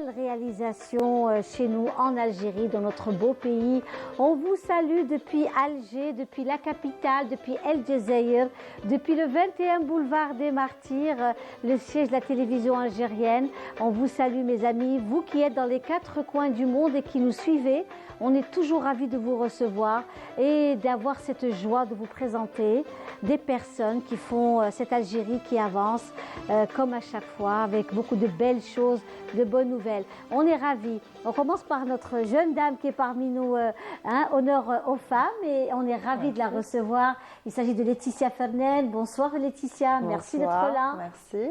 Réalisation chez nous en Algérie, dans notre beau pays. On vous salue depuis Alger, depuis la capitale, depuis El Djezaïr, depuis le 21 boulevard des Martyrs, le siège de la télévision algérienne. On vous salue mes amis, vous qui êtes dans les quatre coins du monde et qui nous suivez. On est toujours ravis de vous recevoir et d'avoir cette joie de vous présenter des personnes qui font cette Algérie qui avance comme à chaque fois avec beaucoup de belles choses, de bonnes nouvelles. On est ravis. On commence par notre jeune dame qui est parmi nous, honneur aux femmes, et on est ravis de la recevoir. Il s'agit de Laetitia Fernel. Bonsoir Laetitia, merci d'être là. Merci.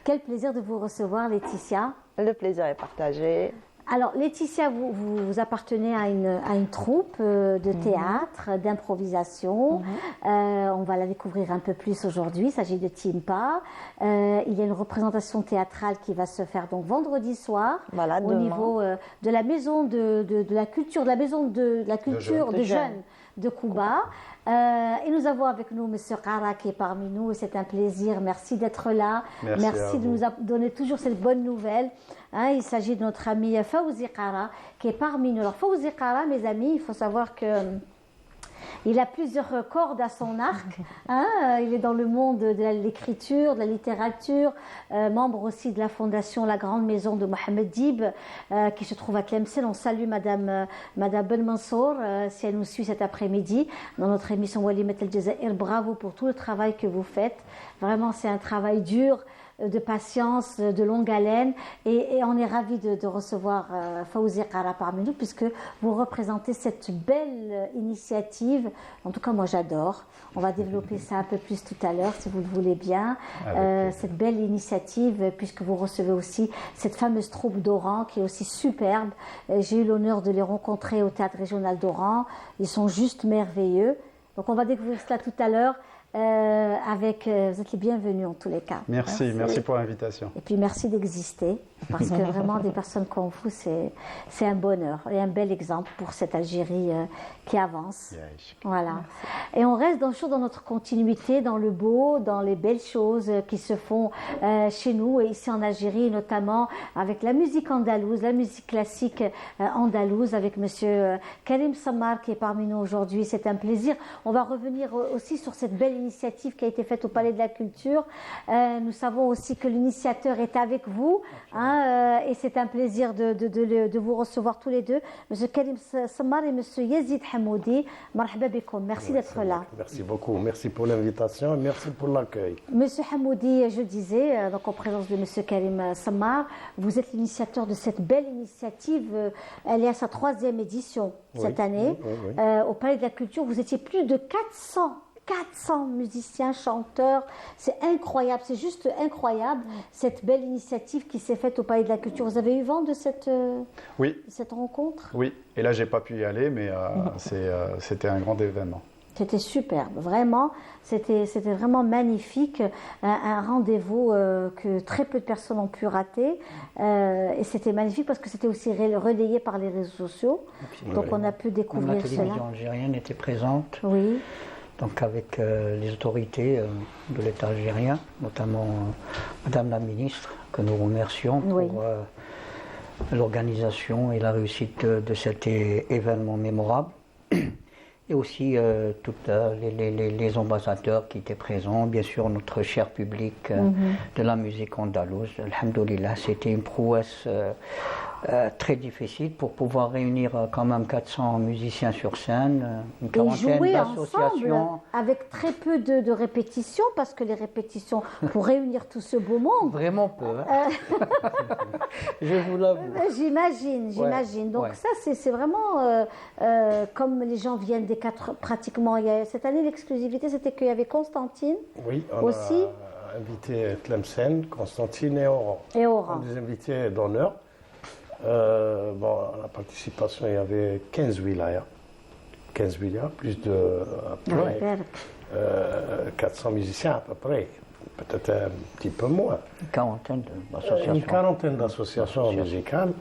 Quel plaisir de vous recevoir Laetitia. Le plaisir est partagé. Alors Laetitia, vous appartenez à une troupe de théâtre, d'improvisation. On va la découvrir un peu plus aujourd'hui. Il s'agit de Timpa. Il y a une représentation théâtrale qui va se faire donc vendredi soir, voilà, au niveau de la maison de la culture, de la maison de la culture de jeunes de Kouba. Et nous avons avec nous M. Kara qui est parmi nous, et c'est un plaisir. Merci d'être là. Merci de nous donner toujours cette bonne nouvelle. Il s'agit de notre ami Fawzi Kara qui est parmi nous. Alors Fawzi Kara, mes amis, il faut savoir que il a plusieurs cordes à son arc. Il est dans le monde de l'écriture, de la littérature, membre aussi de la fondation La Grande Maison de Mohamed Dib, qui se trouve à Tlemcen. On salue Madame Belmansour, si elle nous suit cet après-midi, dans notre émission Walimet El Djezaïr. Bravo pour tout le travail que vous faites. Vraiment, c'est un travail dur, de patience, de longue haleine, et on est ravis de recevoir Fawzi Kara parmi nous, puisque vous représentez cette belle initiative. En tout cas, moi j'adore. On va développer ça un peu plus tout à l'heure, si vous le voulez bien. Cette belle initiative, puisque vous recevez aussi cette fameuse troupe d'Oran, qui est aussi superbe. J'ai eu l'honneur de les rencontrer au Théâtre Régional d'Oran. Ils sont juste merveilleux. Donc on va découvrir cela tout à l'heure. Vous êtes les bienvenus en tous les cas. Merci pour l'invitation. Et puis merci d'exister, parce que vraiment des personnes comme vous, c'est un bonheur et un bel exemple pour cette Algérie qui avance. Voilà. Et on reste toujours dans notre continuité, dans le beau, dans les belles choses qui se font chez nous et ici en Algérie, notamment avec la musique andalouse, la musique classique andalouse, avec Monsieur Karim Samar qui est parmi nous aujourd'hui. C'est un plaisir. On va revenir aussi sur cette belle initiative qui a été faite au Palais de la Culture. Nous savons aussi que l'initiateur est avec vous, et c'est un plaisir de vous recevoir tous les deux. Monsieur Karim Samar et Monsieur Yazid Hamoudi, marhaba bikoum. Merci d'être là. Merci beaucoup, merci pour l'invitation et merci pour l'accueil. Monsieur Hamoudi, je disais, donc en présence de Monsieur Karim Samar, vous êtes l'initiateur de cette belle initiative. Elle est à sa 3e édition cette année. Au Palais de la Culture, vous étiez plus de 400 musiciens, chanteurs, c'est incroyable, c'est juste incroyable cette belle initiative qui s'est faite au Palais de la Culture. Vous avez eu vent de cette rencontre? Oui, et là j'ai pas pu y aller, mais c'était un grand événement. C'était superbe, vraiment, c'était vraiment magnifique, un rendez-vous que très peu de personnes ont pu rater, et c'était magnifique parce que c'était aussi relayé par les réseaux sociaux, donc on a pu découvrir cela. La télévision algérienne était présente. Oui. Donc avec les autorités de l'État algérien, notamment Madame la Ministre, que nous remercions pour l'organisation et la réussite de cet événement mémorable. Et aussi tous les ambassadeurs qui étaient présents, bien sûr notre cher public de la musique andalouse. Alhamdoulilah, c'était une prouesse très difficile pour pouvoir réunir quand même 400 musiciens sur scène, une quarantaine d'associations. Avec très peu de répétitions, parce que les répétitions pour réunir tout ce beau monde. Vraiment peu, je vous l'avoue. J'imagine. Donc ça, c'est vraiment comme les gens viennent des quatre, pratiquement. Cette année, l'exclusivité, c'était qu'il y avait Constantine. Oui, on aussi. A invité Tlemcen, Constantine et Oran. Des invités d'honneur. La participation, il y avait 15 wilayas. 15 wilayas, plus de 400 musiciens à peu près. Peut-être un petit peu moins. Une quarantaine d'associations musicales.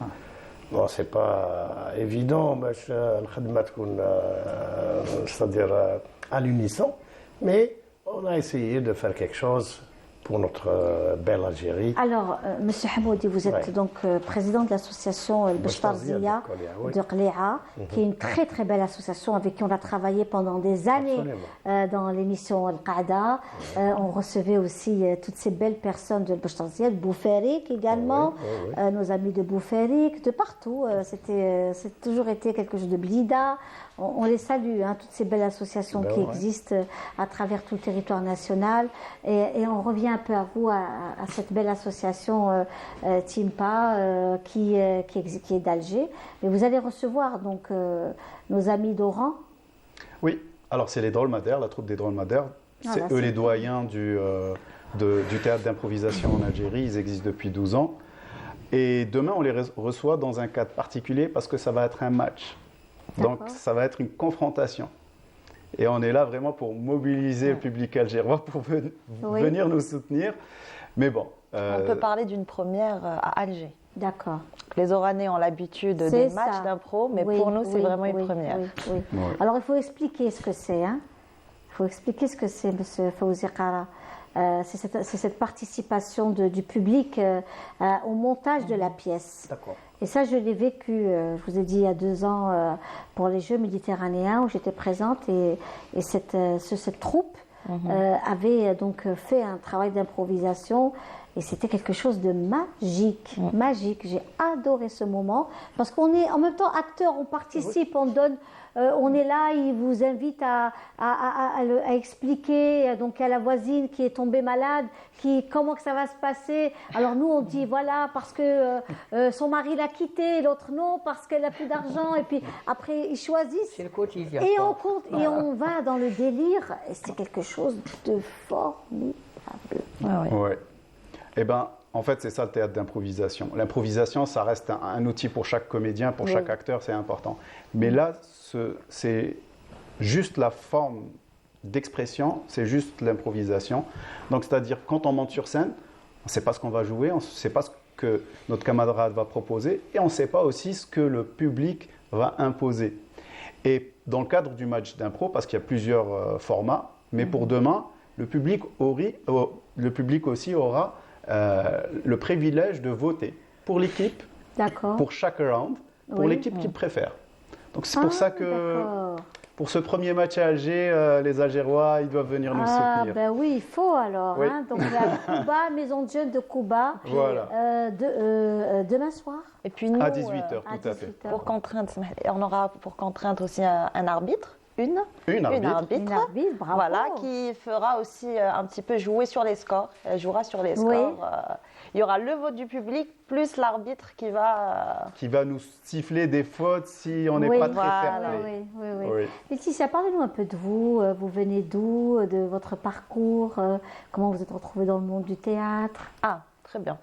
Bon, c'est pas évident, c'est-à-dire à l'unisson, mais on a essayé de faire quelque chose pour notre belle Algérie. Alors, Monsieur Hamoudi, vous êtes donc président de l'association Bechtarzia de Qléa, qui est une très très belle association avec qui on a travaillé pendant des années dans l'émission Al-Qaada. On recevait aussi toutes ces belles personnes de Bechtarzia, de Boufarik également, nos amis de Boufarik, de partout. C'est toujours été quelque chose de Blida. On les salue, hein, toutes ces belles associations qui existent à travers tout le territoire national. Et on revient un peu à vous, à cette belle association Timpa qui est d'Alger. Mais vous allez recevoir donc nos amis d'Oran. Oui, alors c'est les Drolmadères, la troupe des Drolmadères. C'est eux les doyens du théâtre d'improvisation en Algérie. Ils existent depuis 12 ans. Et demain, on les reçoit dans un cadre particulier parce que ça va être un match. Donc ça va être une confrontation. Et on est là vraiment pour mobiliser le public algérois pour venir nous soutenir. Mais bon. On peut parler d'une première à Alger. D'accord. Les Oranais ont l'habitude des matchs d'impro, mais pour nous, c'est vraiment une première. Alors il faut expliquer ce que c'est. Hein. Il faut expliquer ce que c'est, M. Fawzi Qara. C'est cette participation du public au montage de la pièce. D'accord. Et ça, je l'ai vécu, je vous ai dit, il y a 2 ans, pour les Jeux méditerranéens où j'étais présente. Et cette troupe avait donc fait un travail d'improvisation. Et c'était quelque chose de magique, magique. J'ai adoré ce moment parce qu'on est en même temps acteur, on participe, on donne, on est là, il vous invite à expliquer donc à la voisine qui est tombée malade, comment que ça va se passer. Alors nous on dit voilà parce que son mari l'a quittée, l'autre non parce qu'elle n'a plus d'argent et puis après ils choisissent. C'est le quotidien. Et on compte et on va dans le délire et c'est quelque chose de formidable. Ouais. Eh bien, en fait, c'est ça le théâtre d'improvisation. L'improvisation, ça reste un outil pour chaque comédien, pour chaque acteur, c'est important. Mais là, c'est juste la forme d'expression, c'est juste l'improvisation. Donc, c'est-à-dire, quand on monte sur scène, on ne sait pas ce qu'on va jouer, on ne sait pas ce que notre camarade va proposer, et on ne sait pas aussi ce que le public va imposer. Et dans le cadre du match d'impro, parce qu'il y a plusieurs formats, mais pour demain, le public aussi aura le privilège de voter pour l'équipe, pour chaque round, pour l'équipe qu'il préfère. Donc c'est pour ça que pour ce premier match à Alger, les Algérois, ils doivent venir nous soutenir. Ben oui, il faut alors. Oui. Hein. Donc la Cuba, Maison de Jeunes de Cuba, voilà. demain soir. Et puis nous, à 18h, tout à fait. Pour contrainte, on aura pour contrainte aussi un arbitre. Une arbitre, bravo. Voilà, qui fera aussi un petit peu jouer sur les scores. Elle jouera sur les scores. Il y aura le vote du public plus l'arbitre qui va nous siffler des fautes si on n'est pas très fair-play. Oui. Laetitia, parlez-nous un peu de vous. Vous venez d'où, de votre parcours, comment vous êtes retrouvée dans le monde du théâtre? Ah, très bien.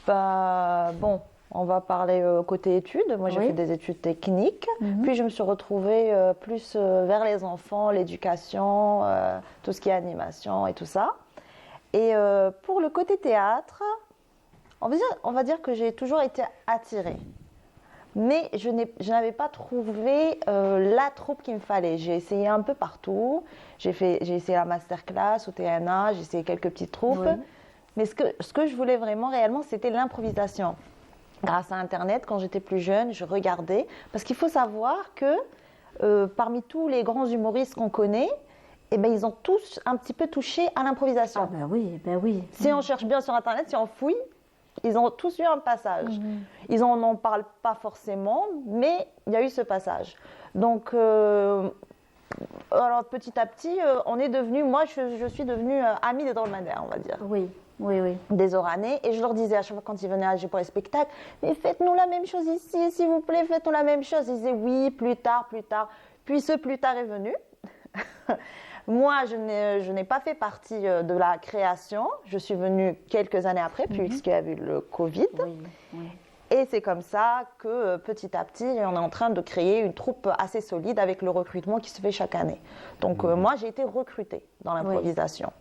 Bon. On va parler côté études. Moi, j'ai fait des études techniques. Puis, je me suis retrouvée plus vers les enfants, l'éducation, tout ce qui est animation et tout ça. Et pour le côté théâtre, on va dire que j'ai toujours été attirée. Mais je n'avais pas trouvé la troupe qu'il me fallait. J'ai essayé un peu partout. J'ai essayé la masterclass au TNA, j'ai essayé quelques petites troupes. Mais ce que je voulais vraiment, réellement, c'était l'improvisation. Grâce à Internet, quand j'étais plus jeune, je regardais. Parce qu'il faut savoir que parmi tous les grands humoristes qu'on connaît, eh ben, ils ont tous un petit peu touché à l'improvisation. Ah ben oui. Si on cherche bien sur Internet, si on fouille, ils ont tous eu un passage. Ils n'en parlent pas forcément, mais il y a eu ce passage. Donc, alors petit à petit, on est devenu, moi je suis devenue amie des Drolmadères, on va dire. Oui. Des Oranais, et je leur disais à chaque fois quand ils venaient à Alger pour les spectacles, mais faites-nous la même chose ici, s'il vous plaît, faites-nous la même chose. Ils disaient oui, plus tard. Puis ce plus tard est venu. Moi, je n'ai pas fait partie de la création. Je suis venue quelques années après, puisqu'il y a eu le Covid. Et c'est comme ça que petit à petit, on est en train de créer une troupe assez solide avec le recrutement qui se fait chaque année. Donc moi, j'ai été recrutée dans l'improvisation.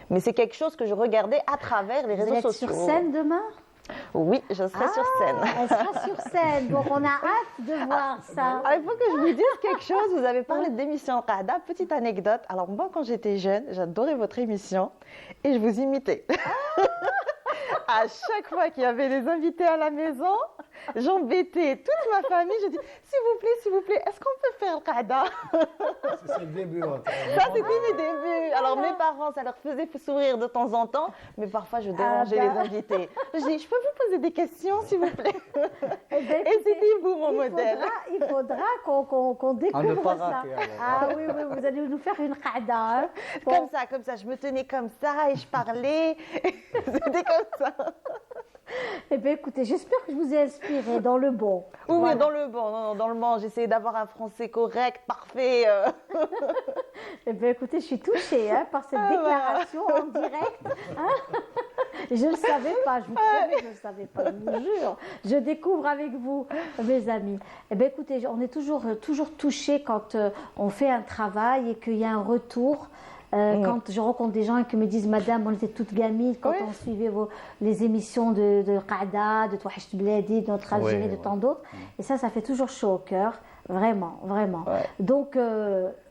Mais c'est quelque chose que je regardais à travers les réseaux sociaux. Vous êtes sur scène demain? Oui, je serai sur scène. Elle sera sur scène, donc on a hâte de voir ça. Alors, il faut que je vous dise quelque chose. Vous avez parlé d'émission Qada. Petite anecdote. Alors moi, quand j'étais jeune, j'adorais votre émission et je vous imitais. À chaque fois qu'il y avait des invités à la maison, j'embêtais toute ma famille. Je dis, s'il vous plaît, est-ce qu'on peut faire Qada? C'est le début. Ça, c'était mes débuts. Alors, mes parents, ça leur faisait sourire de temps en temps, mais parfois, je dérangeais les invités. Je dis, je peux vous poser des questions, s'il vous plaît? Et c'était vous, mon modèle. Il faudra qu'on découvre ça. Rater, Ah oui, vous allez nous faire une qada. Hein. Comme ça, je me tenais comme ça et je parlais. C'était comme ça. Eh bien, écoutez, j'espère que je vous ai inspiré dans le bon. Oui, Voilà. dans le bon, non, dans le bon. J'essayais d'avoir un français correct, parfait. Eh bien, écoutez, je suis touchée par cette déclaration en direct. Hein. Je ne le savais pas, je vous promets que je ne le savais pas, je vous jure. Je découvre avec vous, mes amis. Eh bien, écoutez, on est toujours touchés quand on fait un travail et qu'il y a un retour. Quand je rencontre des gens qui me disent, Madame, on était toutes gamines quand on suivait les émissions de Qada, de Touachesh Bledi, de Notre Algérie, de tant d'autres. Et ça fait toujours chaud au cœur, vraiment, vraiment. Ouais. Donc,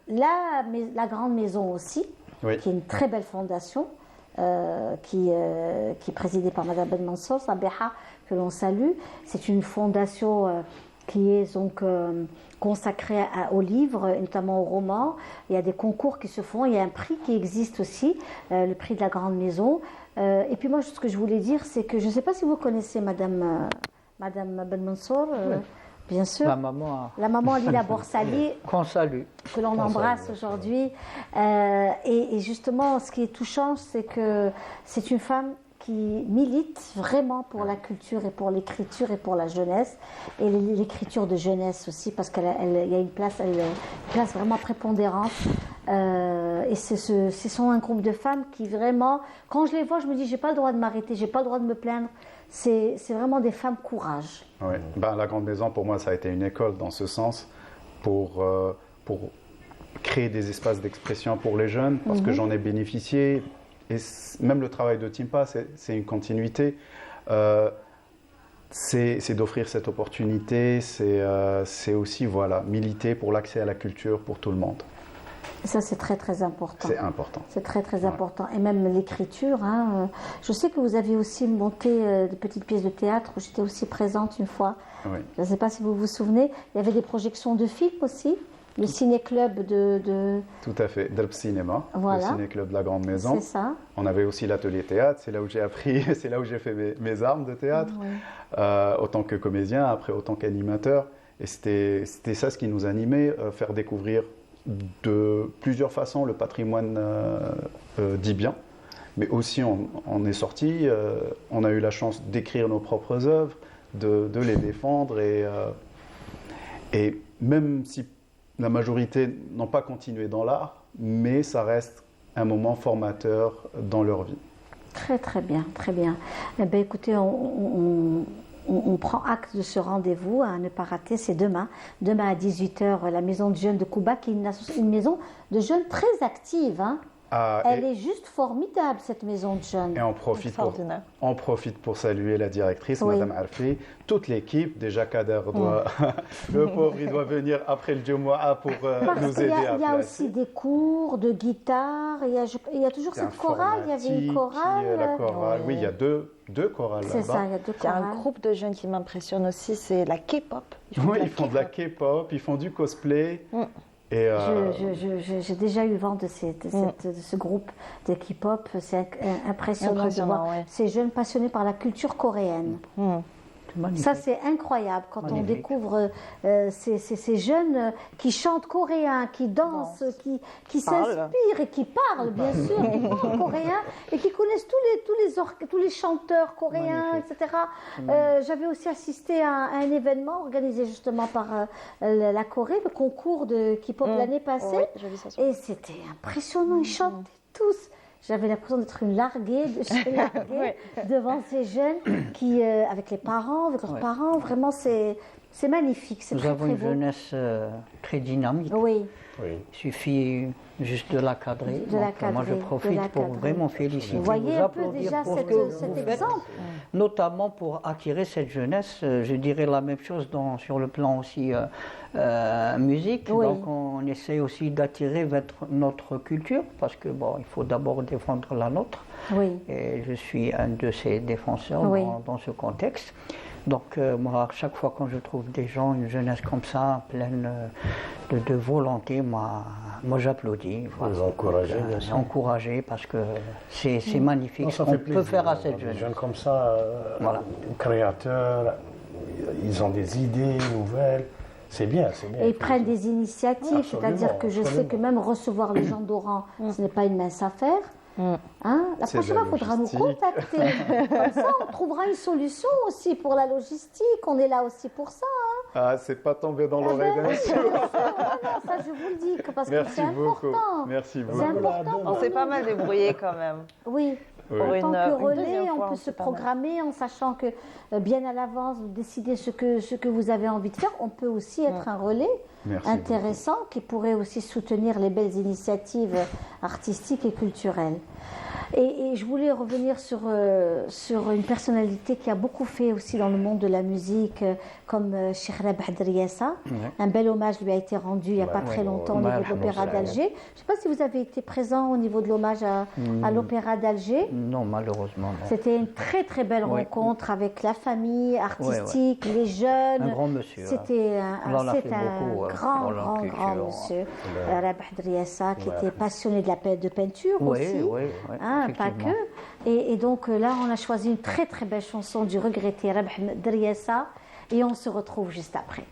la grande maison aussi, qui est une très belle fondation, qui est présidée par Madame Ben Mansour, Sabeha, que l'on salue. C'est une fondation qui est donc consacrée aux livres, notamment aux romans. Il y a des concours qui se font, il y a un prix qui existe aussi, le prix de la Grande Maison. Et puis moi, ce que je voulais dire, c'est que je ne sais pas si vous connaissez Madame Ben Mansour, bien sûr. La maman Lila Borsali, qu'on salue. Que l'on embrasse aujourd'hui. Et justement, ce qui est touchant, c'est que c'est une femme qui milite vraiment pour la culture et pour l'écriture et pour la jeunesse et l'écriture de jeunesse aussi parce qu'il y a une place vraiment prépondérante et ce sont un groupe de femmes qui vraiment, quand je les vois, je me dis j'ai pas le droit de m'arrêter, j'ai pas le droit de me plaindre. C'est vraiment des femmes courage. Oui, la Grande Maison pour moi ça a été une école dans ce sens pour créer des espaces d'expression pour les jeunes parce que j'en ai bénéficié. Et même le travail de Timpa, c'est une continuité. C'est d'offrir cette opportunité, c'est aussi militer pour l'accès à la culture pour tout le monde. Et ça, c'est très, très important. C'est important. C'est très, très important. Et même l'écriture. Je sais que vous avez aussi monté de petites pièces de théâtre. J'étais aussi présente une fois. Oui. Je ne sais pas si vous vous souvenez. Il y avait des projections de films aussi. Le ciné-club de... Tout à fait, Delp Cinéma, le ciné-club de la Grande Maison. C'est ça. On avait aussi l'atelier théâtre, c'est là où j'ai appris, c'est là où j'ai fait mes armes de théâtre, autant que comédien, après autant qu'animateur. Et c'était ça ce qui nous animait, faire découvrir de plusieurs façons le patrimoine d'Ibien. Mais aussi on est sorti, on a eu la chance d'écrire nos propres œuvres, de les défendre et même si la majorité n'ont pas continué dans l'art, mais ça reste un moment formateur dans leur vie. Très très bien, très bien. Eh bien, écoutez, on prend acte de ce rendez-vous à ne pas rater, c'est demain. Demain à 18h, la Maison de Jeunes de Kouba, qui est une maison de jeunes très active. Elle est juste formidable, cette maison de jeunes. Et on profite pour saluer la directrice, Madame Arfi, toute l'équipe. Déjà, Kader doit, le pauvre, il doit venir après le Jumu'ah pour nous aider à placer. Il y a aussi des cours de guitare, il y a toujours cette chorale, il y avait une chorale. La chorale. Oui, il y a deux chorales là-bas. C'est ça, il y a deux chorales. Il y a un groupe de jeunes qui m'impressionne aussi, c'est la K-pop. Ils font de la K-pop, ils font du cosplay. J'ai déjà eu vent de ce groupe de K-pop, c'est impressionnant de voir ces jeunes passionnés par la culture coréenne. Ça, c'est incroyable quand on découvre ces jeunes qui chantent coréen, qui dansent, qui s'inspirent et qui parlent, bien sûr, qui parlent coréen et qui connaissent tous les chanteurs coréens, etc. J'avais aussi assisté à un événement organisé justement par la Corée, le concours de K-pop l'année passée. Et c'était impressionnant, ils chantaient tous. J'avais l'impression d'être une larguée, devant ces jeunes qui, avec les parents, avec leurs parents, vraiment c'est C'est magnifique, c'est Nous très, avons très une beau. jeunesse très dynamique. Oui, Oui. Il suffit juste de la cadrer. De la Donc, moi, je cadrer, de profite la pour cadrer. vraiment féliciter. Vous voyez un peu applaudir déjà pour ce cet que vous faites, exemple. notamment pour attirer cette jeunesse. Je dirais la même chose sur le plan aussi musique. Oui. Donc, on essaie aussi d'attirer vers notre culture parce que bon, il faut d'abord défendre la nôtre. Oui. Et je suis un de ces défenseurs Oui. dans ce contexte. Donc moi, à chaque fois quand je trouve des gens, une jeunesse comme ça, pleine de volonté, moi j'applaudis. Voilà. Vous encouragez, bien sûr. Encourager parce que c'est magnifique ce qu'on peut faire à cette jeunesse. Des jeunes comme ça, Voilà. créateurs, ils ont des idées nouvelles. C'est bien, c'est bien. Et ils prennent des initiatives, Absolument, c'est-à-dire que je sais que même recevoir les gens d'Oran, ce n'est pas une mince affaire. Hein? La C'est de prochaine la fois, il faudra nous logistique. contacter. Comme ça, on trouvera une solution aussi pour la logistique. On est là aussi pour ça. Ah, c'est pas tombé dans l'oreille d'un Non, sourd. ça, je vous le dis, parce que Merci c'est beaucoup. important. Merci C'est beaucoup. important. On s'est pas mal débrouillé quand même. Oui. Oui. En tant que une relais, deuxième on fois, peut on se s'est pas mal. programmer en sachant que bien à l'avance, vous décidez ce que vous avez envie de faire. On peut aussi être un relais Merci intéressant qui pourrait aussi soutenir les belles initiatives artistiques et culturelles. Et je voulais revenir sur une personnalité qui a beaucoup fait aussi dans le monde de la musique, comme Cheikh Rabah Driassa. Un bel hommage lui a été rendu il n'y a pas très longtemps au niveau de l'Opéra d'Alger. Je ne sais pas si vous avez été présent au niveau de l'hommage à l'Opéra d'Alger. Non, malheureusement, non. C'était une très très belle Oui. rencontre avec la famille artistique, les jeunes. Un grand monsieur. C'était On en a c'est fait un beaucoup, grand, pour leur grand, culture. grand monsieur. Rabah Driassa, qui était passionné de peinture Oui, aussi. oui, Hein, pas effectivement. que. Et donc là, on a choisi une très très belle chanson du regretté Rabah Driassa et on se retrouve juste après.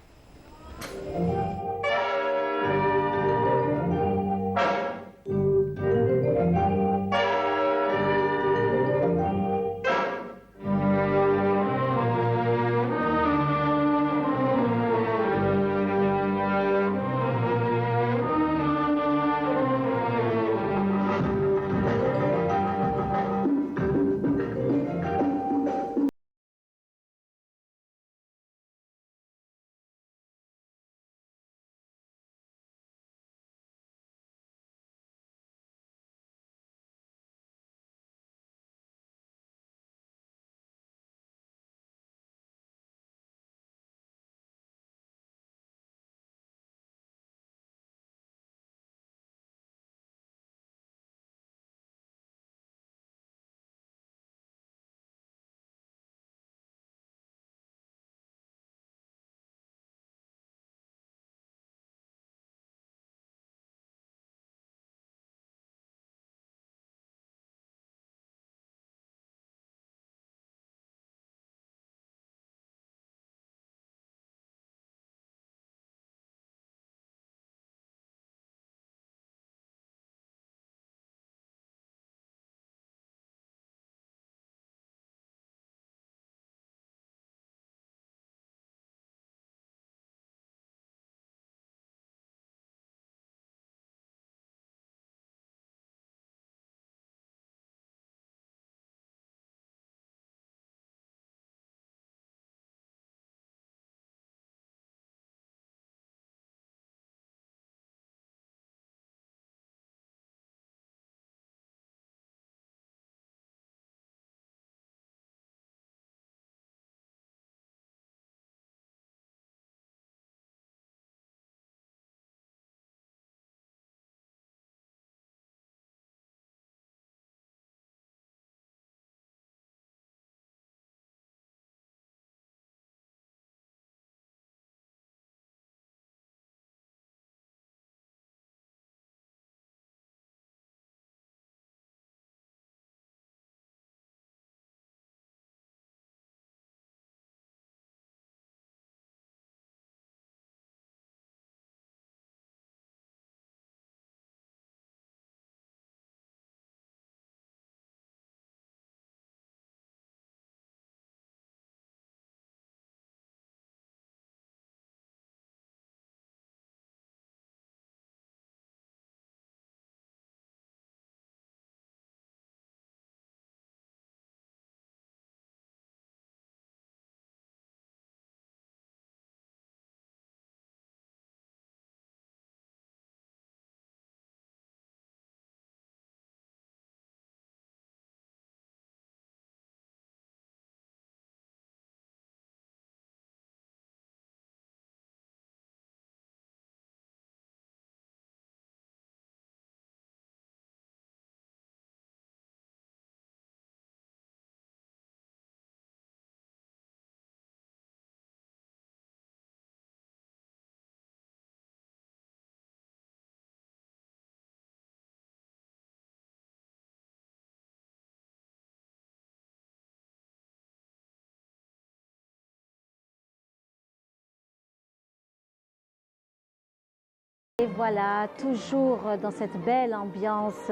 Et voilà, toujours dans cette belle ambiance,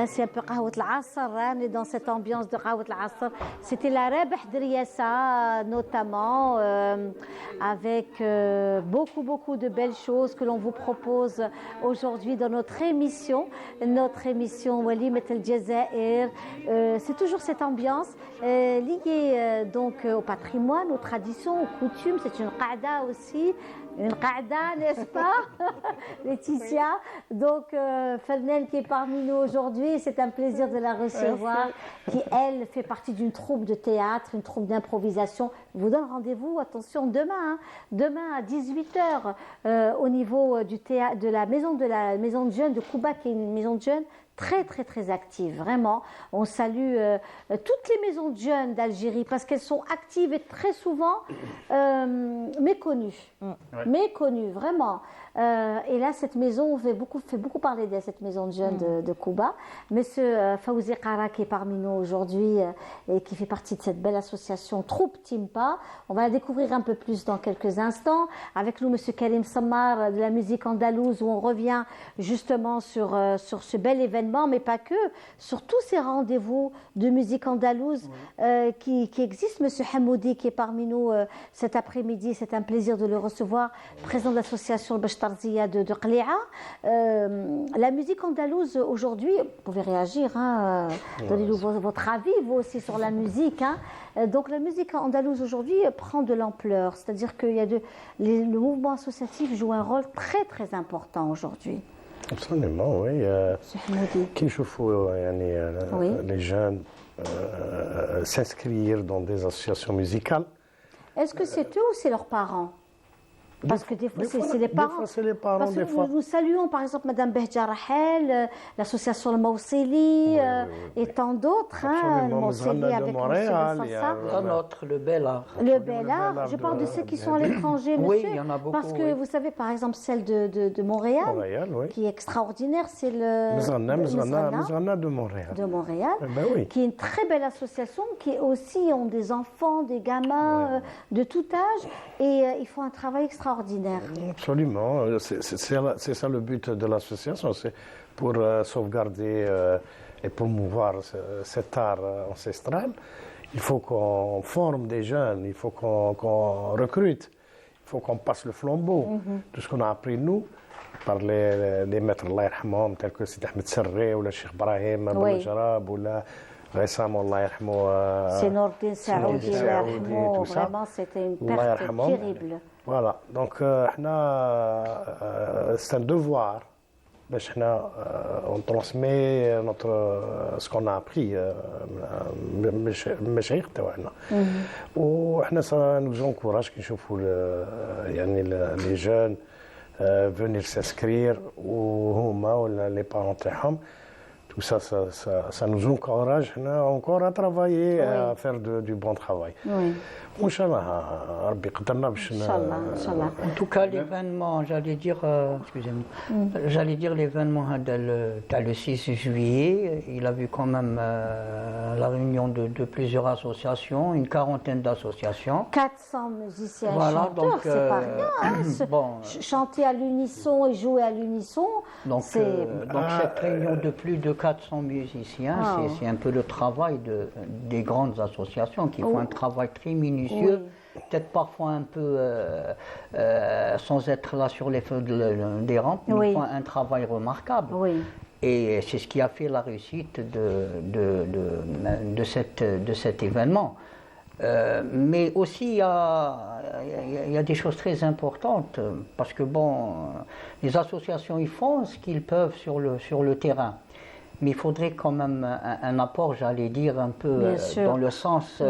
c'est un peu Qahwat al-Asr, on est dans cette ambiance de Qahwat al-Asr. C'était la Rabh Driassa notamment, avec beaucoup de belles choses que l'on vous propose aujourd'hui dans notre émission Walimat al-Jazair. C'est toujours cette ambiance liée donc au patrimoine, aux traditions, aux coutumes. C'est une qa'da aussi. Une qa'da, n'est-ce pas, Laetitia? Donc, Fernelle qui est parmi nous aujourd'hui, c'est un plaisir de la recevoir, qui, elle, fait partie d'une troupe de théâtre, une troupe d'improvisation. Je vous donne rendez-vous, attention, demain à 18h, au niveau du théâtre, de la maison de jeunes de Kouba, qui est une maison de jeunes très active, vraiment. On salue toutes les maisons de jeunes d'Algérie parce qu'elles sont actives et très souvent méconnues. Méconnues, vraiment. Et là, cette maison fait beaucoup parler d'elle, cette maison de jeunes de Kouba. Monsieur Fawzi Qara, qui est parmi nous aujourd'hui et qui fait partie de cette belle association Troupe Timpa. On va la découvrir un peu plus dans quelques instants. Avec nous, monsieur Karim Sammar de la musique andalouse, où on revient justement sur ce bel événement, mais pas que, sur tous ces rendez-vous de musique andalouse qui existent. Monsieur Hamoudi, qui est parmi nous cet après-midi, c'est un plaisir de le recevoir, président de l'association Bachtarzia de Qli'a. La musique andalouse aujourd'hui, vous pouvez réagir, donnez-nous votre avis, vous aussi, sur la musique. Donc la musique andalouse aujourd'hui prend de l'ampleur, c'est-à-dire que le mouvement associatif joue un rôle très important aujourd'hui. Absolument, oui. Qui les jeunes s'inscrire dans des associations musicales. Est-ce que c'est eux ou c'est leurs parents? Parce que des fois, c'est les parents. Des fois, c'est les parents. Parce que nous saluons par exemple Madame Behja Rahel, l'association Le Mawsili et tant d'autres. Le Mawsili avec Montréal, le Bel Art. Le Bel Art, je parle de ceux qui sont à l'étranger, monsieur. Oui, il y en a beaucoup. Parce que vous savez, par exemple, celle de Montréal, qui est extraordinaire, c'est le Mzrana de Montréal. De Montréal, qui est une très belle association, qui aussi ont des enfants, des gamins de tout âge, et ils font un travail extraordinaire. Absolument, c'est ça le but de l'association, c'est pour sauvegarder et promouvoir cet art ancestral. Il faut qu'on forme des jeunes, il faut qu'on recrute, il faut qu'on passe le flambeau. Tout ce qu'on a appris nous, par les maîtres Allah yarhamhom, tels que Sidi Ahmed Serré ou le Cheikh Brahim Abou Jarab ou récemment Allah yarhamhom c'est Nourdine Saoudi, vraiment c'était une perte terrible. Voilà, donc c'est un devoir. On transmet ce qu'on a appris, ça nous encourage les jeunes venir s'inscrire, ou les parents. Tout ça, ça nous encourage encore à travailler, à faire du bon travail. En tout cas, l'événement, j'allais dire l'événement le 6 juillet, il a vu quand même la réunion de plusieurs associations, une quarantaine d'associations. 400 musiciens chanteurs, c'est pas rien. Chanter à l'unisson et jouer à l'unisson, donc cette réunion de plus de 400 musiciens, c'est un peu le travail des grandes associations qui font un travail très minutieux. Peut-être parfois un peu sans être là sur les feux des rampes, mais ils font un travail remarquable. Et c'est ce qui a fait la réussite de cet événement. Mais aussi, il y a des choses très importantes, parce que les associations, ils font ce qu'ils peuvent sur le terrain. Mais il faudrait quand même un apport, j'allais dire, un peu dans le sens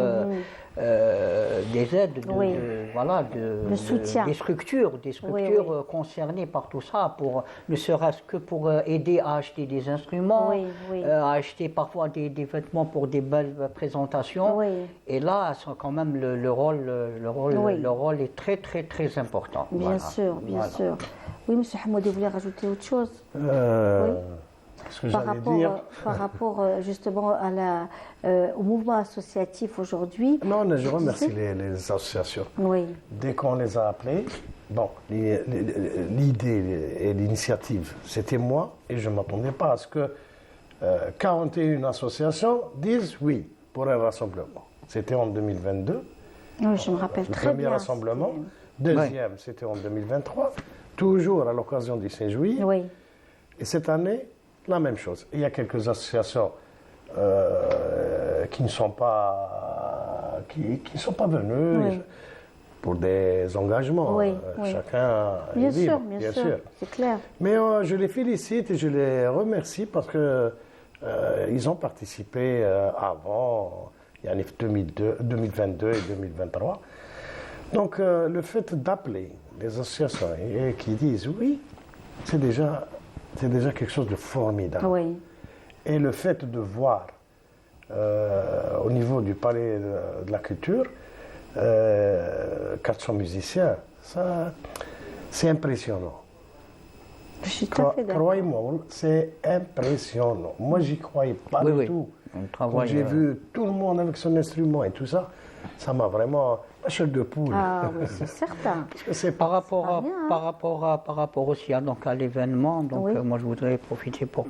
des aides, le soutien. des structures concernées par tout ça, ne serait-ce que pour aider à acheter des instruments, à acheter parfois des vêtements pour des belles présentations. Et là, quand même, le rôle est très important. Bien sûr. Oui, M. Hamoudi, vous voulez rajouter autre chose? Par rapport justement au mouvement associatif aujourd'hui. Non, je remercie les associations. Dès qu'on les a appelées, bon, l'idée et l'initiative, c'était moi, et je ne m'attendais pas à ce que 41 associations disent oui pour un rassemblement. C'était en 2022. Oui, je me rappelle très bien. Le premier rassemblement. Deuxième, c'était en 2023, toujours à l'occasion du 16 juillet. Oui. Et cette année, la même chose. Il y a quelques associations qui ne sont pas, qui sont pas venues pour des engagements. Oui, Chacun bien est libre, sûr, bien sûr, c'est clair. Mais je les félicite et je les remercie parce que ils ont participé avant, il y a 2022 et 2023. Donc le fait d'appeler les associations et qui disent oui, c'est déjà quelque chose de formidable. Oui. Et le fait de voir au niveau du palais de la culture 400 musiciens, ça, c'est impressionnant. Je suis tout à fait d'accord. Croyez-moi, c'est impressionnant. Moi, j'y croyais pas du tout. Quand j'ai vu tout le monde avec son instrument et tout ça, ça m'a vraiment la chair de poule. Ah oui, c'est certain. Par rapport aussi donc à l'événement, donc Oui. moi je voudrais profiter pour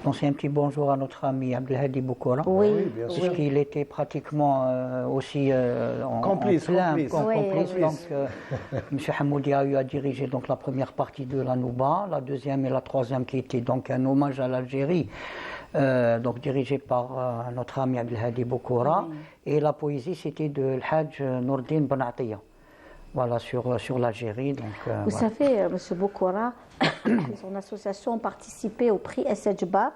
lancer un petit bonjour à notre ami Abdelhadi Boukoura. Oui, bien sûr. Puisqu'il était pratiquement aussi Complice. complice. Donc M. Hamoudi a eu à diriger donc la première partie de la Nouba, la deuxième et la troisième qui était donc un hommage à l'Algérie. Donc dirigé par notre ami Abdelhadi Boukoura. Oui. Et la poésie, c'était de l'Hadj Nourdin Ben Atiya. Voilà, sur l'Algérie. Vous savez, M. Boukoura et son association ont participé au prix SHBA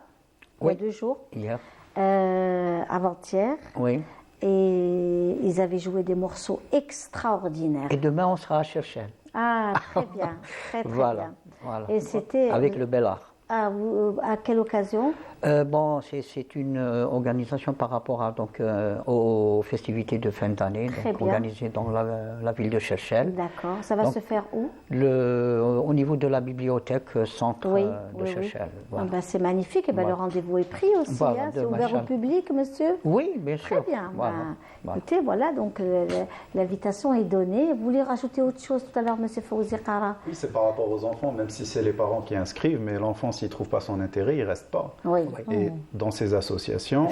il y a 2 jours, hier, avant-hier. Oui. Et ils avaient joué des morceaux extraordinaires. Et demain, on sera à Cherchel. Ah, très bien, très bien. Voilà. Et c'était avec le Bel Art. À quelle occasion? Bon, c'est une organisation par rapport à, aux festivités de fin d'année, organisées dans la ville de Cherchel. D'accord. Ça va se faire où? Au niveau de la bibliothèque centre de Cherchel. Voilà. Ah ben, c'est magnifique. Et ben, le rendez-vous est pris aussi. Voilà, c'est ouvert au public, monsieur? Oui, bien sûr. Très bien. Voilà. Écoutez, voilà, donc l'invitation est donnée. Vous voulez rajouter autre chose tout à l'heure, monsieur Fawzi Qara? Oui, c'est par rapport aux enfants, même si c'est les parents qui inscrivent, mais l'enfant, s'il ne trouve pas son intérêt, il ne reste pas. Oui. Et dans ces associations,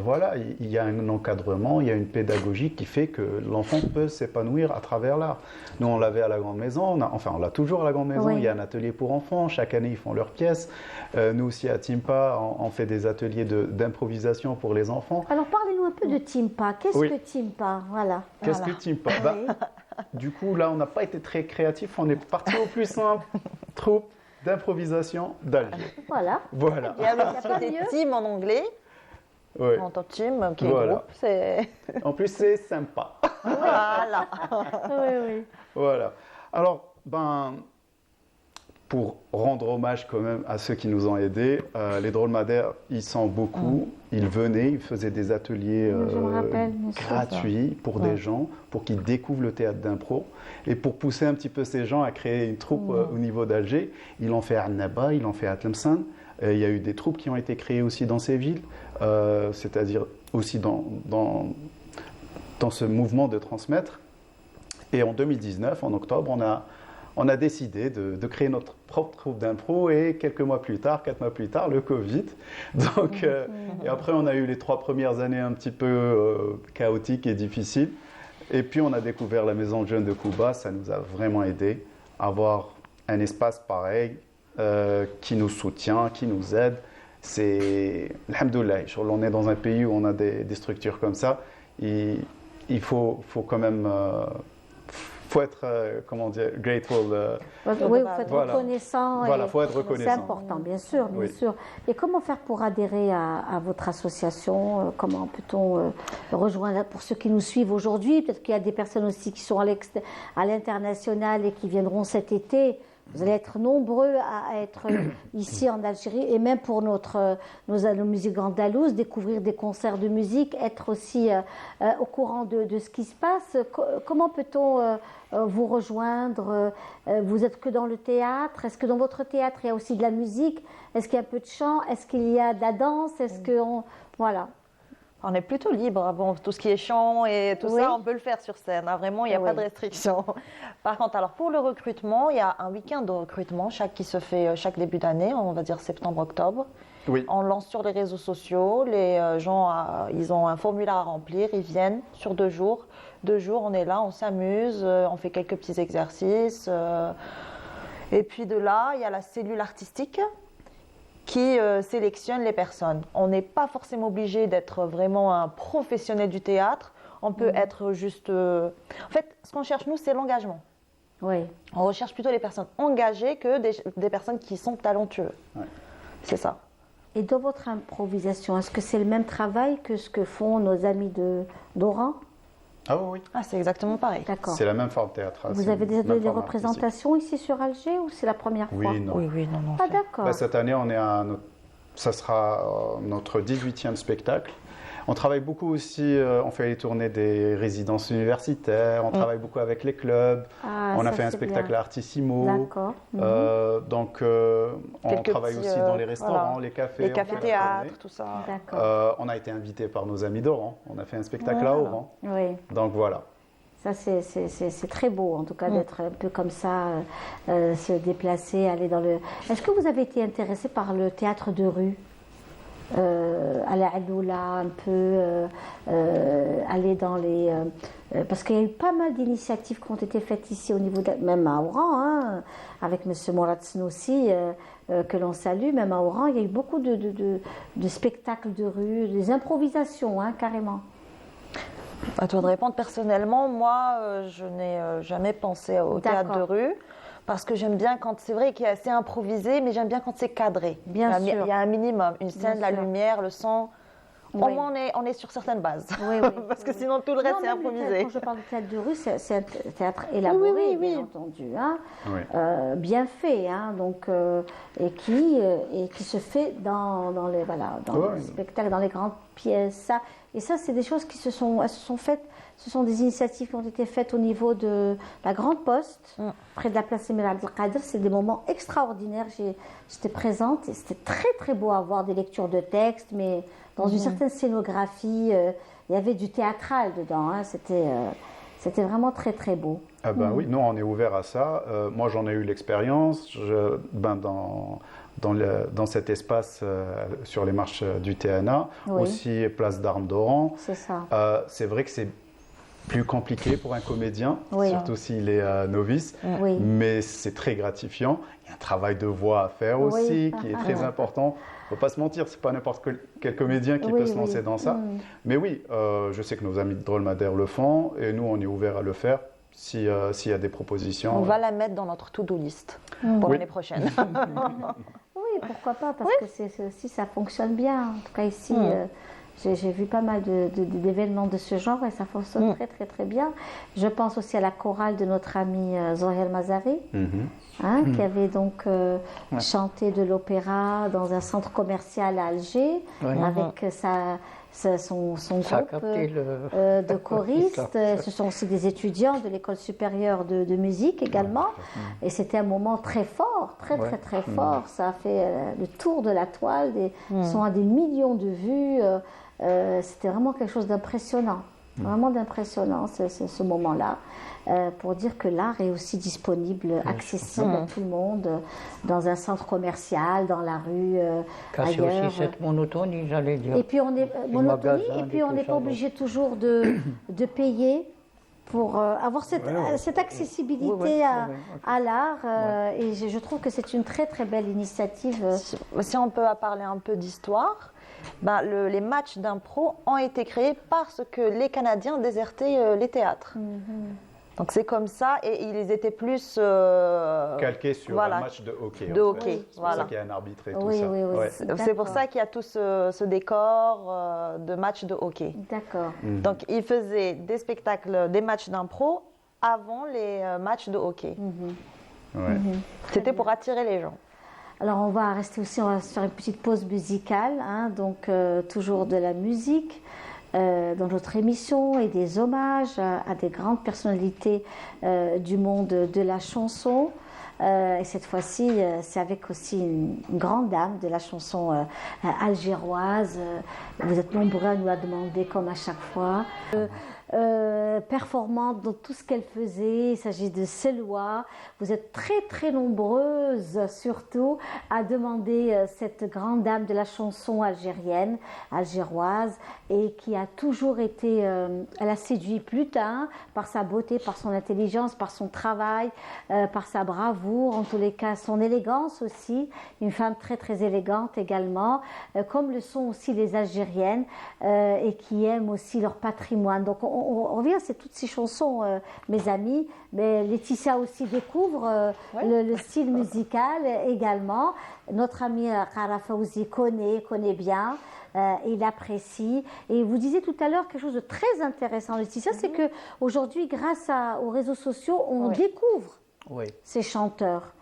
voilà, il y a un encadrement, il y a une pédagogie qui fait que l'enfant peut s'épanouir à travers l'art. Nous, on l'avait à la Grande Maison, on l'a toujours à la Grande Maison, il y a un atelier pour enfants, chaque année, ils font leurs pièces. Nous aussi, à Timpa, on fait des ateliers d'improvisation pour les enfants. Alors, parlez-nous un peu de Timpa. Qu'est-ce que Timpa? Voilà. Qu'est-ce que Timpa? Du coup, là, on n'a pas été très créatifs, on est parti au plus simple, troupe d'improvisation d'Alger. Voilà. Il y a le team en anglais. Oui. En tant que team, qui est groupe, c'est... En plus, c'est sympa. Voilà. Oui. Voilà. Alors, pour rendre hommage quand même à ceux qui nous ont aidés, les dromadaires, ils sont beaucoup. Ils venaient, ils faisaient des ateliers gratuits pour des gens, pour qu'ils découvrent le théâtre d'impro. Et pour pousser un petit peu ces gens à créer une troupe au niveau d'Alger, ils l'ont fait à Annaba, ils l'ont fait à Tlemcen. Il y a eu des troupes qui ont été créées aussi dans ces villes, c'est-à-dire aussi dans ce mouvement de transmettre. Et en 2019, en octobre, on a décidé de créer notre propre troupe d'impro et 4 mois plus tard, le Covid. Donc, et après, on a eu les 3 premières années un petit peu chaotiques et difficiles. Et puis, on a découvert la Maison de Jeunes de Cuba. Ça nous a vraiment aidé à avoir un espace pareil qui nous soutient, qui nous aide. C'est, alhamdoulilah, on est dans un pays où on a des structures comme ça. Il faut quand même... faut être, comment dire, grateful. Oui, il faut être reconnaissant. Voilà, il faut être reconnaissant. C'est important, bien sûr, bien sûr. Et comment faire pour adhérer à votre association? Comment peut-on rejoindre, pour ceux qui nous suivent aujourd'hui? Peut-être qu'il y a des personnes aussi qui sont à l'international et qui viendront cet été. Vous allez être nombreux à être ici en Algérie et même pour nos musiques andalouses, découvrir des concerts de musique, être aussi au courant de ce qui se passe. Comment peut-on vous rejoindre? Vous êtes que dans le théâtre? Est-ce que dans votre théâtre il y a aussi de la musique? Est-ce qu'il y a un peu de chant? Est-ce qu'il y a de la danse? Est-ce que voilà. On est plutôt libre. Bon, tout ce qui est chant et tout ça, on peut le faire sur scène. Hein. Vraiment, il n'y a pas de restriction. Par contre, alors pour le recrutement, il y a un week-end de recrutement qui se fait chaque début d'année, on va dire septembre-octobre. Oui. On lance sur les réseaux sociaux. Les gens, ils ont un formulaire à remplir. Ils viennent sur 2 jours. 2 jours, on est là, on s'amuse, on fait quelques petits exercices. Et puis de là, il y a la cellule artistique qui sélectionne les personnes. On n'est pas forcément obligé d'être vraiment un professionnel du théâtre. On peut être juste... En fait, ce qu'on cherche, nous, c'est l'engagement. Oui. On recherche plutôt les personnes engagées que des personnes qui sont talentueuses. Ouais. C'est ça. Et dans votre improvisation, est-ce que c'est le même travail que ce que font nos amis d'Oran? Ah oui. Ah, c'est exactement pareil. D'accord. C'est la même forme théâtrale. Vous avez des représentations ici sur Alger ou c'est la première fois? Oui, non. Oui, non. Ah, d'accord. Cette année, ça sera notre 18e spectacle. On travaille beaucoup aussi, on fait les tournées des résidences universitaires, on travaille beaucoup avec les clubs, on a fait un spectacle à Artissimo. D'accord. Donc, on travaille aussi dans les restaurants, les cafés. Les cafés-théâtres, tout ça. D'accord. On a été invité par nos amis d'Oran, on a fait un spectacle à Oran. Oui. Donc voilà. Ça, c'est très beau, en tout cas, d'être un peu comme ça, se déplacer, aller dans le... Est-ce que vous avez été intéressé par le théâtre de rue? À la Adoula, un peu, aller dans les... parce qu'il y a eu pas mal d'initiatives qui ont été faites ici au niveau, même à Oran, hein, avec M. Mourad Snoussi, que l'on salue, même à Oran, il y a eu beaucoup de spectacles de rue, des improvisations, hein, carrément. À toi de répondre. Personnellement, moi, je n'ai jamais pensé au théâtre de rue. Parce que j'aime bien quand c'est vrai qu'il est assez improvisé, mais j'aime bien quand c'est cadré. Bien sûr. Il y a un minimum, une scène, la lumière, le son. Au moins, on est sur certaines bases. Oui, Parce que sinon, tout le reste, c'est improvisé. Quand je parle de théâtre de rue, c'est un théâtre élaboré, bien entendu. Hein, bien fait, hein, donc, et qui se fait dans les spectacles, dans les grandes pièces. Et ça, c'est des choses qui elles se sont faites. Ce sont des initiatives qui ont été faites au niveau de la Grande Poste, près de la place Emir Abdelkader. C'est des moments extraordinaires. J'étais présente et c'était très très beau à voir, des lectures de textes, mais dans une certaine scénographie. Il y avait du théâtral dedans. Hein. C'était vraiment très très beau. Ah ben oui, nous on est ouvert à ça. Moi j'en ai eu l'expérience. Dans cet espace sur les marches du TNA, aussi place d'Armes d'Oran. C'est ça. C'est vrai que c'est plus compliqué pour un comédien, surtout s'il est novice, mais c'est très gratifiant. Il y a un travail de voix à faire aussi qui est très important. Il ne faut pas se mentir, ce n'est pas n'importe quel comédien qui peut se lancer dans ça. Mais oui, je sais que nos amis de Drôle-Madère le font et nous on est ouvert à le faire s'il y a des propositions. On va la mettre dans notre to-do list pour l'année prochaine. Oui, pourquoi pas, parce que aussi ça fonctionne bien. En tout cas ici, j'ai vu pas mal d'événements de ce genre et ça fonctionne très très très bien. Je pense aussi à la chorale de notre ami Zohel Mazari, qui avait donc chanté de l'opéra dans un centre commercial à Alger, avec son groupe de choristes. Ce sont aussi des étudiants de l'école supérieure de musique également. Et c'était un moment très fort, très très très fort. Ça a fait le tour de la toile. Ils sont à des millions de vues. C'était vraiment quelque chose d'impressionnant. Vraiment d'impressionnant ce moment-là. Pour dire que l'art est aussi disponible, accessible à tout le monde, dans un centre commercial, dans la rue, casser ailleurs. Aussi cette monotonie, j'allais dire. Et puis on est on n'est pas obligé toujours de payer pour avoir cette accessibilité à l'art. Et je trouve que c'est une très très belle initiative. Si on peut parler un peu d'histoire, les matchs d'impro ont été créés parce que les Canadiens désertaient les théâtres. Donc c'est comme ça, et ils étaient plus calqués sur un match de hockey. C'est pour ça qu'il y a un arbitre et tout ça. C'est pour ça qu'il y a tout ce décor de match de hockey. D'accord. Donc ils faisaient des spectacles, des matchs d'impro avant les matchs de hockey. C'était pour attirer les gens. Alors on va rester aussi, on va se faire une petite pause musicale, hein, donc toujours de la musique. Dans notre émission et des hommages à des grandes personnalités du monde de la chanson. Et cette fois-ci, c'est avec aussi une grande dame de la chanson algéroise. Vous êtes nombreux à nous la demander comme à chaque fois. Performante dans tout ce qu'elle faisait, il s'agit de Selwa. Vous êtes très très nombreuses surtout à demander cette grande dame de la chanson algéroise, et qui a toujours été, elle a séduit Plutin par sa beauté, par son intelligence, par son travail, par sa bravoure, en tous les cas son élégance aussi, une femme très très élégante également, comme le sont aussi les Algériennes, et qui aiment aussi leur patrimoine. Donc on revient, c'est toutes ces chansons, mes amis, mais Laetitia aussi découvre le style musical également. Notre ami Kara Fawzi connaît bien, il apprécie. Et vous disiez tout à l'heure quelque chose de très intéressant, Laetitia, c'est qu'aujourd'hui, grâce aux réseaux sociaux, on découvre ces chanteurs.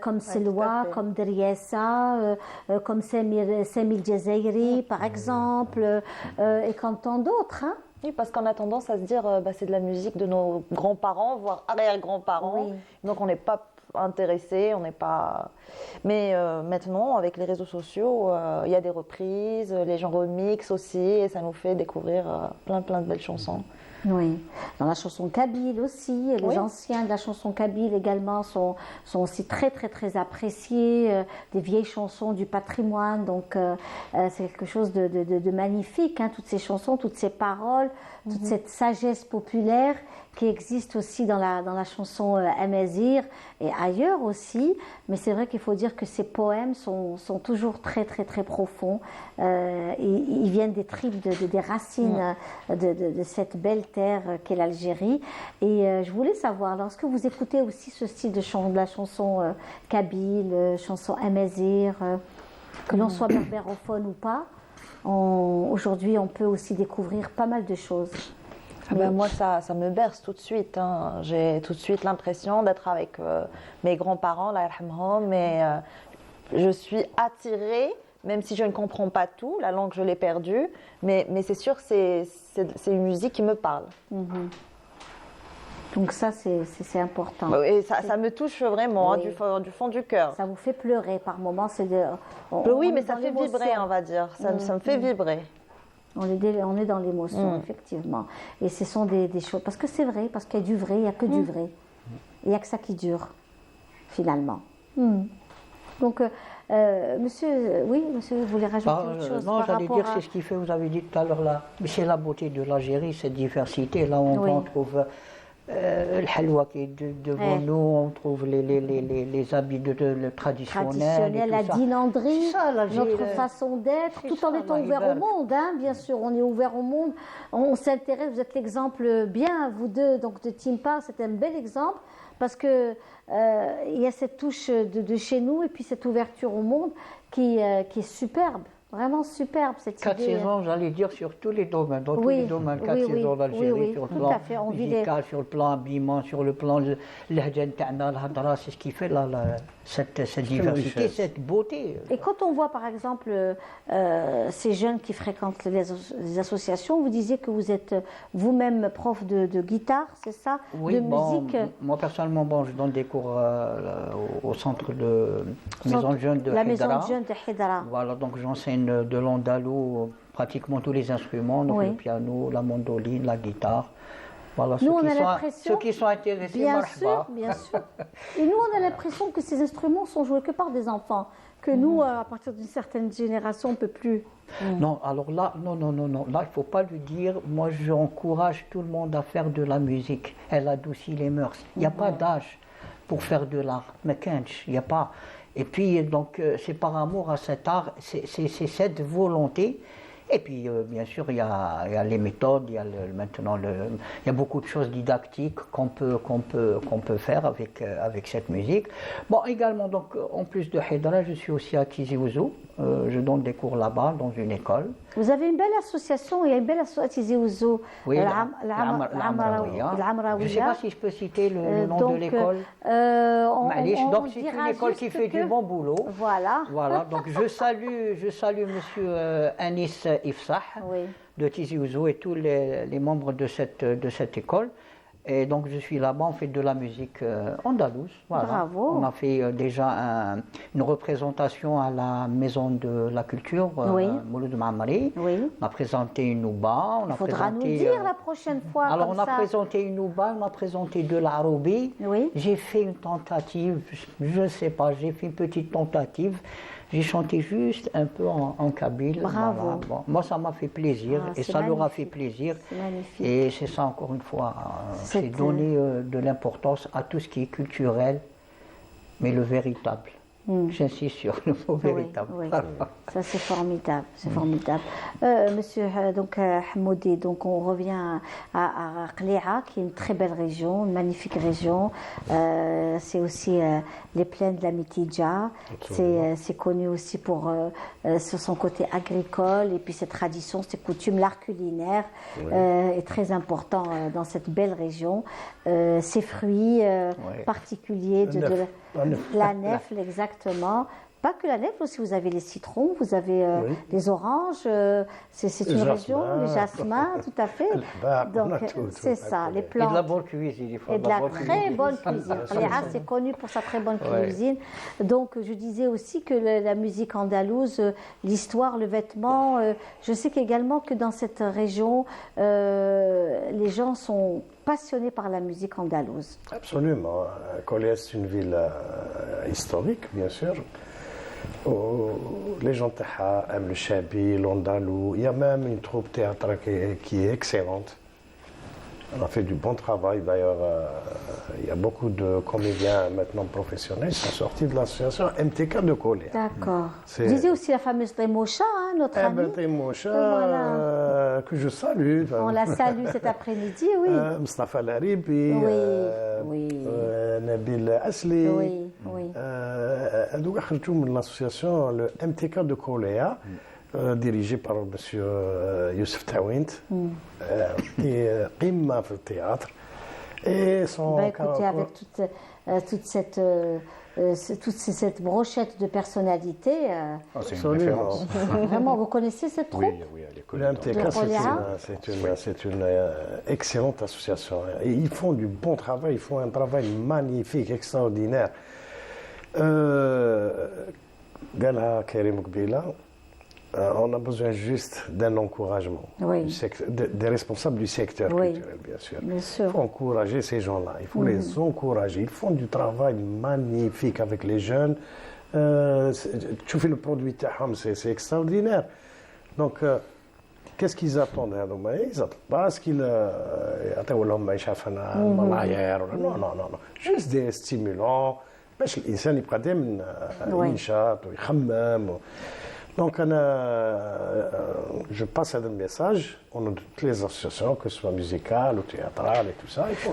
Comme Selwa, comme Deriessa, comme Semil Jazairi, par exemple, et comme tant d'autres. Hein. Oui, parce qu'on a tendance à se dire c'est de la musique de nos grands-parents, voire arrière-grands-parents. Oui. Donc on n'est pas intéressé, on n'est pas. Mais maintenant, avec les réseaux sociaux, il y a des reprises, les gens remixent aussi, et ça nous fait découvrir plein de belles chansons. Oui, dans la chanson kabyle aussi, les anciens de la chanson kabyle également sont aussi très très très appréciés, des vieilles chansons du patrimoine, donc c'est quelque chose de magnifique, hein, toutes ces chansons, toutes ces paroles, toute cette sagesse populaire qui existe aussi dans la chanson Amazigh et ailleurs aussi, mais c'est vrai qu'il faut dire que ces poèmes sont toujours très très très profonds, ils viennent des tripes, des racines de cette belle terre qu'est l'Algérie. Et je voulais savoir, lorsque vous écoutez aussi ce style de la chanson kabyle, chanson Amazigh, que l'on soit berbérophone ou pas, aujourd'hui on peut aussi découvrir pas mal de choses. Moi, ça me berce tout de suite. Hein. J'ai tout de suite l'impression d'être avec mes grands-parents, là, mais je suis attirée, même si je ne comprends pas tout, la langue je l'ai perdue, mais c'est sûr que c'est une musique qui me parle. Donc ça, c'est important. Et ça me touche vraiment, du fond du cœur. Ça vous fait pleurer par moments. Oui, mais ça fait vibrer, on va dire. Ça me fait vibrer. On est dans l'émotion, effectivement. Et ce sont des choses... Parce que c'est vrai, parce qu'il y a du vrai, il n'y a que du vrai. Il n'y a que ça qui dure, finalement. Donc, monsieur, vous voulez rajouter autre chose? Non, j'allais dire, c'est ce qui fait, vous avez dit tout à l'heure, là, mais c'est la beauté de l'Algérie, cette diversité. Là, on trouve... le halwa qui est devant nous, on trouve les habits traditionnels, la dinanderie, notre façon d'être, tout en étant ouvert au monde, hein, bien sûr, on est ouvert au monde, on s'intéresse, vous êtes l'exemple bien, vous deux, donc de Timpa, c'est un bel exemple, parce que il y a cette touche de chez nous, et puis cette ouverture au monde qui est superbe. Vraiment superbe cette idée. 4 saisons, j'allais dire, sur tous les domaines, dans tous les domaines, 4 saisons d'Algérie, sur le plan musical, sur le plan habillement, sur le plan l'hadjan ta'na, l'hadra, c'est ce qui fait cette diversité, cette beauté. Et quand on voit par exemple ces jeunes qui fréquentent les associations, vous disiez que vous êtes vous-même prof de guitare, c'est ça? Oui, de musique. Moi personnellement, je donne des cours au centre de Maison de Jeunes de Hidara. La Maison de Jeunes de Hidara. Voilà, donc j'enseigne de l'andalou, pratiquement tous les instruments, donc le piano, la mandoline, la guitare. Voilà, ceux qui sont intéressés, bien sûr. Et nous, on a l'impression que ces instruments sont joués que par des enfants, que nous, à partir d'une certaine génération, on ne peut plus. Non, alors là, non, là, il ne faut pas le dire. Moi, j'encourage tout le monde à faire de la musique. Elle adoucit les mœurs. Il n'y a pas d'âge pour faire de l'art. Mais il n'y a pas. Et puis, donc, c'est par amour à cet art, c'est cette volonté. Et puis, bien sûr, il y a les méthodes, il y a beaucoup de choses didactiques qu'on peut faire avec cette musique. Bon, également, donc, en plus de Hidara, je suis aussi à Tizi Ouzou. Je donne des cours là-bas, dans une école. Vous avez une belle association, il y a une belle association à Tizi Ouzou. Oui, l'Amraouia. Je ne sais pas si je peux citer le nom de l'école. Donc, c'est une école qui fait du bon boulot. Voilà, donc je salue monsieur Anis Ifsah de Tizi Ouzou et tous les membres de cette école. Et donc je suis là-bas, on fait de la musique andalouse. Voilà. Bravo. On a fait déjà une représentation à la Maison de la Culture, Mouloud Maamri. Oui. On a présenté une nouba. Il faudra nous dire la prochaine fois. Alors comme on a ça. présenté une nouba, on a présenté de l'arobi. Oui. J'ai fait une tentative, je ne sais pas, j'ai fait une petite tentative. J'ai chanté juste un peu en kabyle. Bravo. Voilà. Bon, moi, ça m'a fait plaisir et ça leur a fait plaisir. C'est magnifique. Et c'est ça, encore une fois, c'est donner de l'importance à tout ce qui est culturel, mais le véritable. J'insiste sur le mot véritable. Oui, ça c'est formidable, c'est formidable. Monsieur donc Hamoudi, donc on revient à Qli'a, qui est une très belle région, une magnifique région. C'est aussi les plaines de la Mitidja. C'est connu aussi pour sur son côté agricole et puis ses traditions, ses coutumes, l'art culinaire est très important dans cette belle région. Ses fruits particuliers de la nefle, exactement. Pas que la nefle, aussi vous avez les citrons, vous avez les oranges, c'est une région, les jasmins, tout à fait. Donc c'est ça, les plantes. Et de la bonne cuisine, il faut. Et de la très bonne cuisine. Qli'a, c'est connu pour sa très bonne cuisine. Donc je disais aussi que la musique andalouse, l'histoire, le vêtement, je sais qu'également que dans cette région, les gens sont passionnés par la musique andalouse. Absolument. Qli'a, c'est une ville historique, bien sûr. Les gens aiment le chabi, l'andalou. Il y a même une troupe théâtrale qui est excellente. On a fait du bon travail. D'ailleurs, il y a beaucoup de comédiens maintenant professionnels qui sont sortis de l'association MTK de Qli'a. D'accord. Vous disiez aussi la fameuse Temosha, notre amie. Temosha, que je salue. On la salue cet après-midi, oui. Mustafa Laribi, Nabil Asli. Oui. هذو خرجوا من l'association le MTK de Qli'a, dirigé par M. Youssef Tawint, qui est قمة في التhéâtre. Et son écoutez, avec toute cette brochette de personnalités, c'est une référence. vraiment, vous connaissez cette troupe? Oui, elle est connue. Le MTK, c'est une excellente association. Et ils font du bon travail, ils font un travail magnifique, extraordinaire. Gala Karim Kbila, on a besoin juste d'un encouragement des responsables du secteur culturel, bien sûr. Il faut encourager ces gens-là, il faut les encourager. Ils font du travail magnifique avec les jeunes. Tu fais le produit, c'est extraordinaire. Donc, qu'est-ce qu'ils attendent? Ils attendent pas ce qu'ils non. Juste des stimulants. باش الانسان يبقى دائما ينشط ويخمم. Donc, je passe un message au nom de toutes les associations, que ce soit musicales ou théâtrales et tout ça. Il faut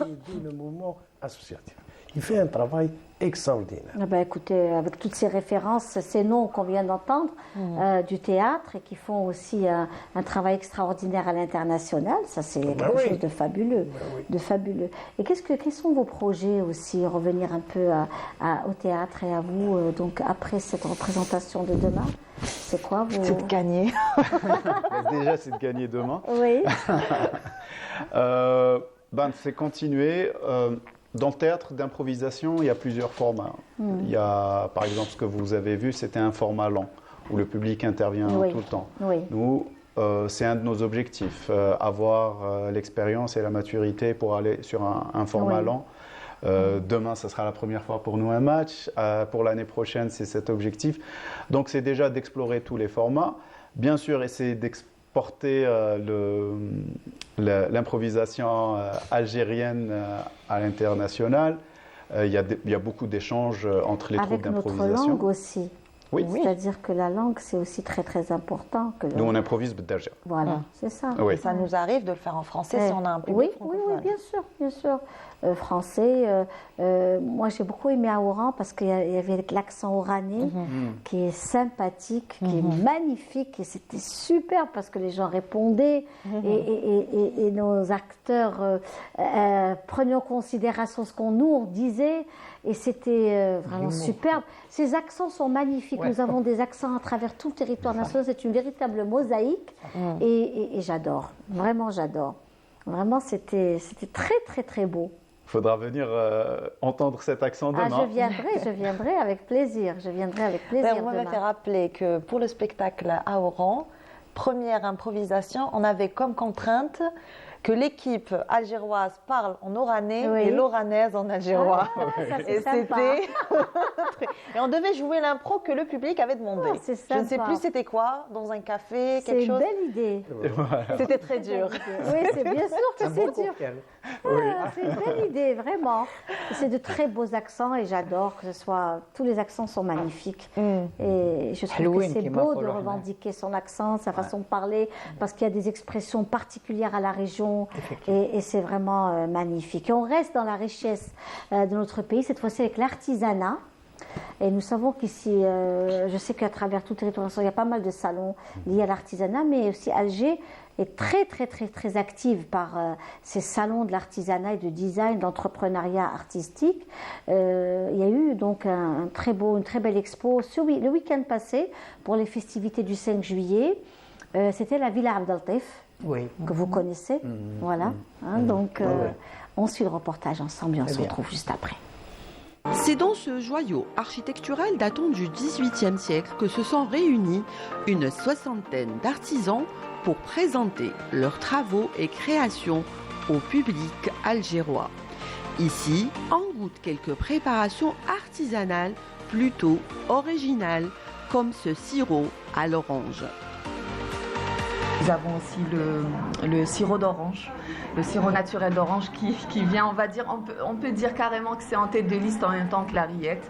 aider le mouvement associatif. Il fait un travail extraordinaire. Écoutez, avec toutes ces références, ces noms qu'on vient d'entendre du théâtre et qui font aussi un travail extraordinaire à l'international, ça c'est quelque chose de fabuleux, de fabuleux. Et quels sont vos projets aussi, revenir un peu au théâtre et à vous, donc après cette représentation de demain, c'est quoi vos... C'est de gagner. Déjà, c'est de gagner demain. Oui. C'est continuer. Dans le théâtre d'improvisation, il y a plusieurs formats. Il y a, par exemple, ce que vous avez vu, c'était un format lent, où le public intervient tout le temps. Nous, c'est un de nos objectifs, avoir l'expérience et la maturité pour aller sur un format lent. Demain, ce sera la première fois pour nous un match. Pour l'année prochaine, c'est cet objectif. Donc, c'est déjà d'explorer tous les formats. Bien sûr, essayer d'exporter l'improvisation algérienne à l'international. Il y a beaucoup d'échanges entre les troupes d'improvisation. Avec notre langue aussi. Oui. C'est-à-dire que la langue, c'est aussi très très important. Nous, on improvise b'darja. Voilà, c'est ça. Et ça nous arrive de le faire en français si on a un public francophone. Oui, bien sûr. Français. Moi, j'ai beaucoup aimé à Oran parce qu'il y avait l'accent oranais qui est sympathique, qui est magnifique. Et c'était super parce que les gens répondaient et nos acteurs prenaient en considération ce qu'on nous disait. Et c'était vraiment superbe. Ces accents sont magnifiques. Nous avons des accents à travers tout le territoire national. C'est une véritable mosaïque. Et j'adore. Vraiment, j'adore. Vraiment, c'était très, très, très beau. Il faudra venir entendre cet accent demain. Je viendrai avec plaisir. Je viendrai avec plaisir On m'avait fait rappeler que pour le spectacle à Oran, première improvisation, on avait comme contrainte que l'équipe algéroise parle en oranais et l'oranaise en algérois. Et c'était et on devait jouer l'impro que le public avait demandé. Je ne sais plus c'était quoi, dans un café, quelque chose. C'est une belle idée. C'était très dur. Oui, c'est bien sûr que c'est dur. C'est une belle idée, vraiment. C'est de très beaux accents et j'adore que ce soit. Tous les accents sont magnifiques. Et je trouve que c'est beau de revendiquer son accent, sa façon de parler, parce qu'il y a des expressions particulières à la région et c'est vraiment magnifique. Et on reste dans la richesse de notre pays, cette fois-ci avec l'artisanat. Et nous savons qu'ici, je sais qu'à travers tout le territoire, il y a pas mal de salons liés à l'artisanat, mais aussi Alger est très, très, très, très active par ces salons de l'artisanat et de design, d'entrepreneuriat artistique. Il y a eu donc une très belle expo le week-end passé pour les festivités du 5 juillet. C'était la Villa Abdeltif, que vous connaissez. Voilà. Donc, on suit le reportage ensemble et on se retrouve juste après. C'est dans ce joyau architectural datant du XVIIIe siècle que se sont réunis une soixantaine d'artisans pour présenter leurs travaux et créations au public algérois. Ici, on goûte quelques préparations artisanales plutôt originales, comme ce sirop à l'orange. Nous avons aussi le sirop d'orange, le sirop naturel d'orange qui vient, on va dire, on peut dire carrément que c'est en tête de liste en même temps que la rillette.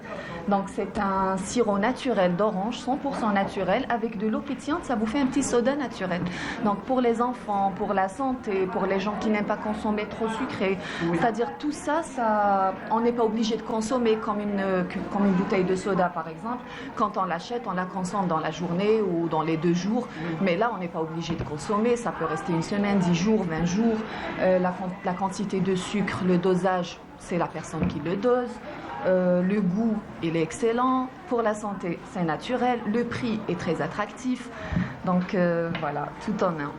Donc c'est un sirop naturel d'orange, 100% naturel, avec de l'eau pétillante, ça vous fait un petit soda naturel. Donc pour les enfants, pour la santé, pour les gens qui n'aiment pas consommer trop sucré, c'est-à-dire tout ça, on n'est pas obligé de consommer comme une bouteille de soda par exemple. Quand on l'achète, on la consomme dans la journée ou dans les 2 jours, mais là on n'est pas obligé de consommer, ça peut rester une semaine, 10 jours, 20 jours. La quantité de sucre, le dosage, c'est la personne qui le dose. Le goût, il est excellent. Pour la santé, c'est naturel. Le prix est très attractif. Donc voilà, tout en un.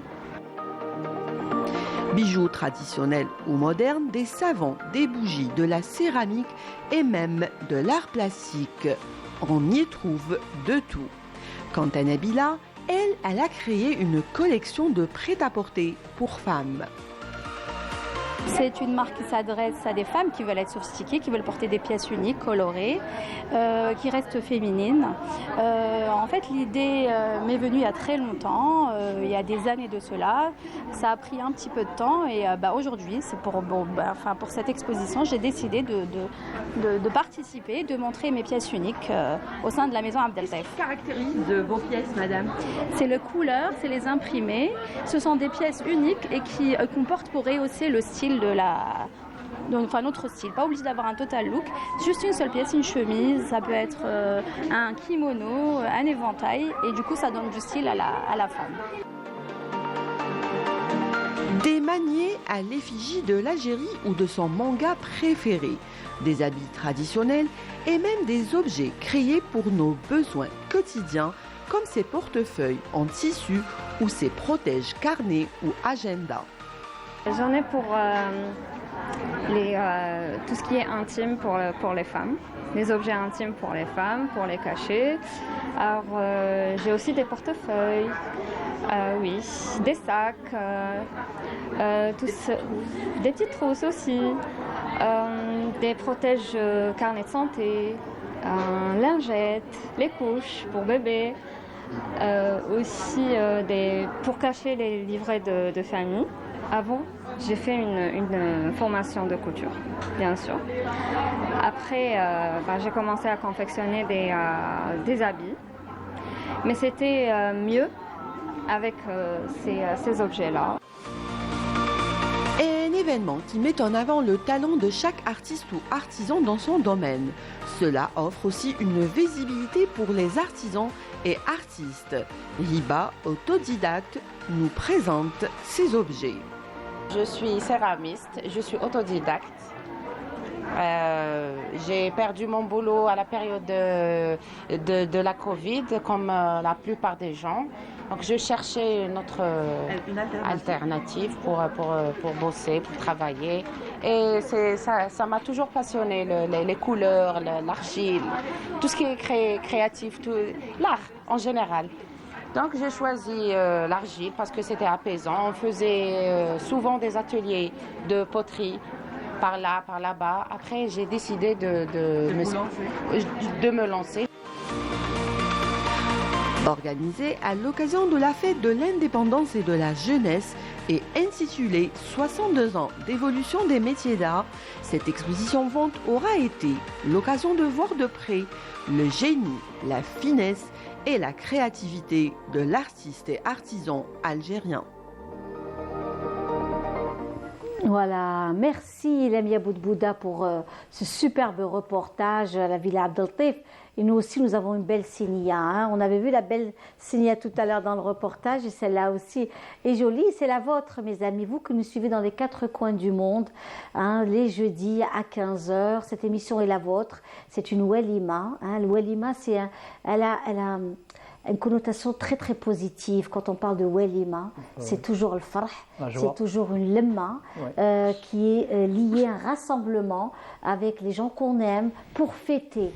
Bijoux traditionnels ou modernes, des savons, des bougies, de la céramique et même de l'art plastique. On y trouve de tout. Quant à Nabila, elle a créé une collection de prêt-à-porter pour femmes. C'est une marque qui s'adresse à des femmes qui veulent être sophistiquées, qui veulent porter des pièces uniques, colorées, qui restent féminines. En fait, l'idée m'est venue il y a très longtemps, il y a des années de cela. Ça a pris un petit peu de temps et aujourd'hui, c'est pour cette exposition, j'ai décidé de participer, de montrer mes pièces uniques au sein de la maison Abdeltif. Qu'est-ce qui caractérise vos pièces, madame? C'est le couleur, c'est les imprimés. Ce sont des pièces uniques et qui comportent pour rehausser le style notre style, pas obligé d'avoir un total look, juste une seule pièce, une chemise, ça peut être un kimono, un éventail, et du coup ça donne du style à la femme. Des maniers à l'effigie de l'Algérie ou de son manga préféré, des habits traditionnels et même des objets créés pour nos besoins quotidiens, comme ces portefeuilles en tissu ou ces protèges carnets ou agenda. J'en ai pour tout ce qui est intime pour les femmes, les objets intimes pour les femmes, pour les cacher. Alors j'ai aussi des portefeuilles, des sacs, des petites trousses aussi, des protèges carnets de santé, lingettes, les couches pour bébé, aussi pour cacher les livrets de famille. Avant, j'ai fait une formation de couture, bien sûr. Après, j'ai commencé à confectionner des habits. Mais c'était mieux avec ces objets-là. Un événement qui met en avant le talent de chaque artiste ou artisan dans son domaine. Cela offre aussi une visibilité pour les artisans et artistes. Hiba, autodidacte, nous présente ces objets. Je suis céramiste, je suis autodidacte. J'ai perdu mon boulot à la période de la Covid, comme la plupart des gens. Donc je cherchais une alternative pour bosser, pour travailler. Et ça m'a toujours passionné, les couleurs, l'argile, tout ce qui est créatif, l'art en général. Donc j'ai choisi l'argile parce que c'était apaisant. On faisait souvent des ateliers de poterie par là, par là-bas. Après j'ai décidé de me lancer. Organisée à l'occasion de la fête de l'indépendance et de la jeunesse et intitulée 62 ans d'évolution des métiers d'art, cette exposition-vente aura été l'occasion de voir de près le génie, la finesse et la créativité de l'artiste et artisan algérien. Voilà, merci Lamia Boudbouda pour ce superbe reportage à la Villa Abdeltif. Et nous aussi, nous avons une belle Sénia. Hein. On avait vu la belle Sénia tout à l'heure dans le reportage et celle-là aussi est jolie. C'est la vôtre, mes amis, vous que nous suivez dans les 4 coins du monde, hein, les jeudis à 15h. Cette émission est la vôtre. C'est une Welima. Hein. Le Welima, elle a une connotation très très positive. Quand on parle de Welima, c'est toujours le farh, c'est toujours une lemma qui est liée à un rassemblement avec les gens qu'on aime pour fêter.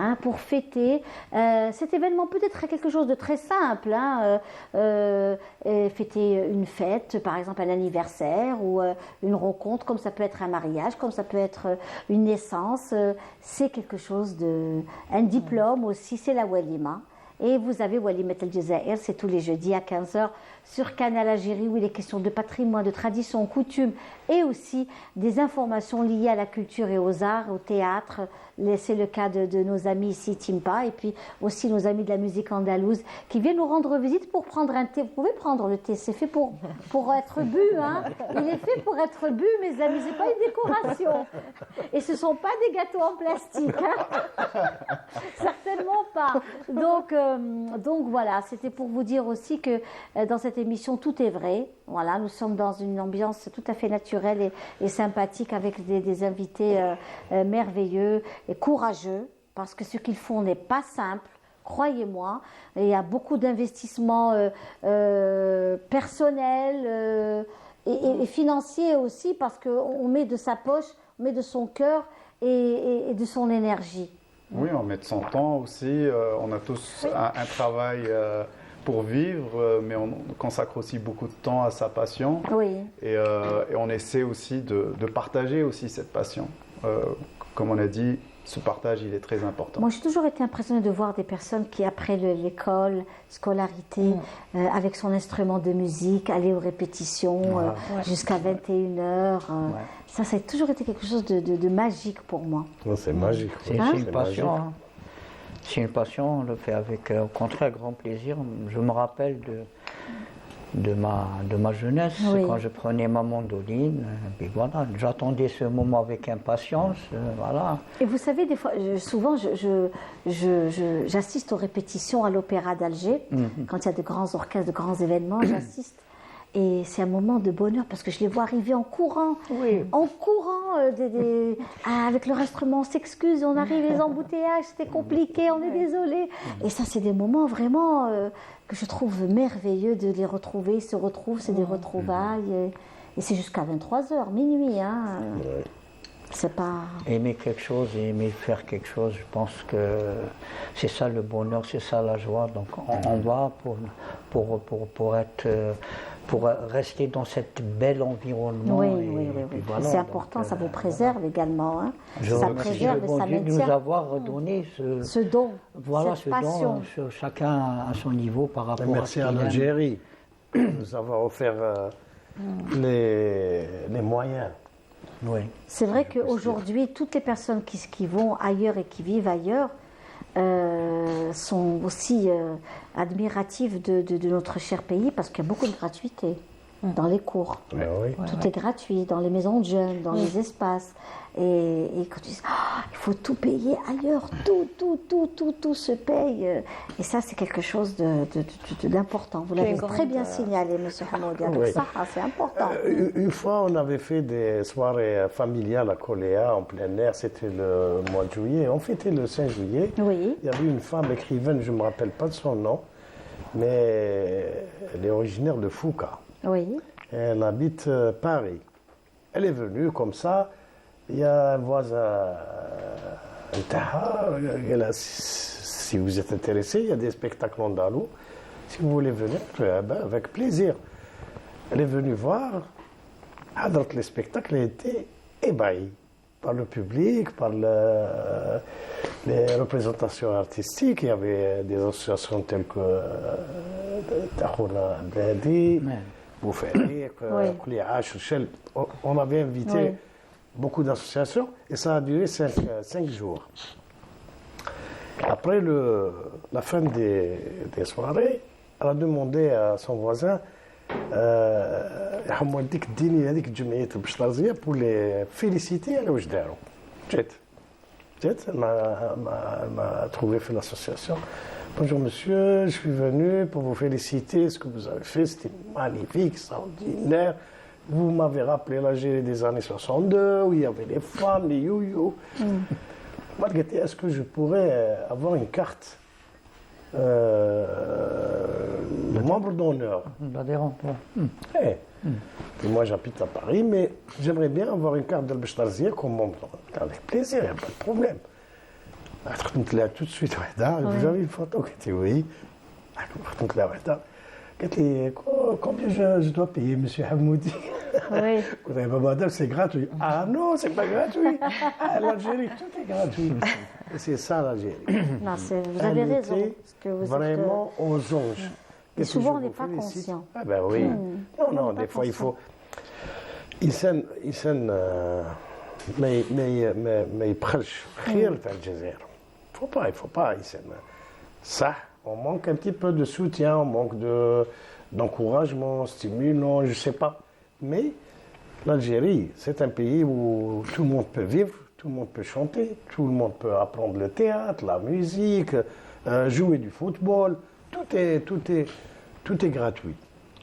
Hein, pour fêter cet événement, peut-être quelque chose de très simple, hein, fêter une fête, par exemple un anniversaire ou une rencontre, comme ça peut être un mariage, comme ça peut être une naissance, c'est quelque chose un diplôme aussi, c'est la Welima. Et vous avez Walimat El Jazair, c'est tous les jeudis à 15h sur Canal Algérie où il est question de patrimoine, de tradition, coutumes et aussi des informations liées à la culture et aux arts, au théâtre. C'est le cas de nos amis ici, Timpa, et puis aussi nos amis de la musique andalouse qui viennent nous rendre visite pour prendre un thé. Vous pouvez prendre le thé, c'est fait pour être bu. Hein. Il est fait pour être bu, mes amis, c'est pas une décoration. Et ce ne sont pas des gâteaux en plastique. Hein. Certainement pas. Donc voilà, c'était pour vous dire aussi que dans cette émission, tout est vrai. Voilà, nous sommes dans une ambiance tout à fait naturelle et sympathique avec des invités merveilleux et courageux, parce que ce qu'ils font n'est pas simple, croyez-moi. Il y a beaucoup d'investissements personnels et financiers aussi, parce qu'on met de sa poche, on met de son cœur et de son énergie. Oui, on met de son temps aussi. On a tous un travail pour vivre, mais on consacre aussi beaucoup de temps à sa passion. Oui. Et on essaie aussi de partager aussi cette passion. Comme on a dit, ce partage, il est très important. Moi, j'ai toujours été impressionnée de voir des personnes qui, après l'école, scolarité, avec son instrument de musique, aller aux répétitions jusqu'à 21h. Ça a toujours été quelque chose de magique pour moi. C'est magique. C'est une passion. Hein. C'est une passion, on le fait avec, au contraire, grand plaisir. Je me rappelle de ma jeunesse, quand je prenais ma mandoline, et puis voilà, j'attendais ce moment avec impatience, voilà. Et vous savez, des fois, souvent, j'assiste aux répétitions à l'Opéra d'Alger, quand il y a de grands orchestres, de grands événements, j'assiste. Et c'est un moment de bonheur parce que je les vois arriver en courant, avec leur instrument, on s'excuse, on arrive, les embouteillages, c'était compliqué, on est désolé. Et ça, c'est des moments vraiment que je trouve merveilleux de les retrouver. Ils se retrouvent, c'est des retrouvailles. Et c'est jusqu'à 23h, minuit. Hein. C'est pas... Aimer quelque chose et aimer faire quelque chose, je pense que c'est ça le bonheur, c'est ça la joie. Donc on va pour rester dans cet bel environnement. Oui. Voilà, c'est important, ça vous préserve également. Hein. Ça préserve et ça maintient. De nous avoir donné ce don, voilà, cette passion. Don, chacun à son niveau par rapport à merci à l'Algérie de nous avoir offert les moyens. Oui. C'est vrai qu'aujourd'hui, toutes les personnes qui vont ailleurs et qui vivent ailleurs sont aussi admiratives de notre cher pays parce qu'il y a beaucoup de gratuité. dans les cours. Ah oui. Tout est gratuit, dans les maisons de jeunes, dans les espaces. Et quand tu dis, il faut tout payer ailleurs, tout se paye. Et ça, c'est quelque chose d'important. Vous l'avez très bien signalé, M. Hamoudi. Oui. Ça, c'est important. Une fois, on avait fait des soirées familiales à Coléa, en plein air. C'était le mois de juillet. On fêtait le 5 juillet. Oui. Il y avait une femme écrivaine, je ne me rappelle pas de son nom, mais elle est originaire de Foucault. Oui. Elle habite Paris. Elle est venue comme ça. Il y a un voisin, si vous êtes intéressé, il y a des spectacles andalous. Si vous voulez venir, avec plaisir. Elle est venue voir. Les spectacles a été ébahi par le public, par les représentations artistiques. Il y avait des associations telles que Tahouna Bladi, Boufalik, on avait invité beaucoup d'associations et ça a duré 5 jours. Après la fin des soirées, elle a demandé à son voisin pour les féliciter à l'Oujdarou. Elle m'a trouvé fait l'association. Bonjour monsieur, je suis venu pour vous féliciter. Ce que vous avez fait, c'était magnifique, extraordinaire. Vous m'avez rappelé l'Algérie des années 62, où il y avait les femmes, les you-you. Marguerite, est-ce que je pourrais avoir une carte de membre d'honneur? L'adhérent. Et moi, j'habite à Paris, mais j'aimerais bien avoir une carte d'Al-Bechtarzia comme membre d'honneur. Avec plaisir, il n'y a pas de problème. Tout de suite, vous avez une photo? Oui. Combien je dois payer, monsieur Hamoudi? Oui. Madame, c'est gratuit. Ah non, c'est pas gratuit. L'Algérie, tout est gratuit. C'est ça l'Algérie. Non, vous avez raison. Vraiment aux anges. Et souvent, on n'est pas conscient. Ah ben oui. Non, des fois, il faut. الإنسان ما يبخلش خير في الجزائر. Il faut pas. Ça, on manque un petit peu de soutien, on manque d'encouragement, stimulant, je sais pas. Mais l'Algérie, c'est un pays où tout le monde peut vivre, tout le monde peut chanter, tout le monde peut apprendre le théâtre, la musique, jouer du football. Tout est gratuit.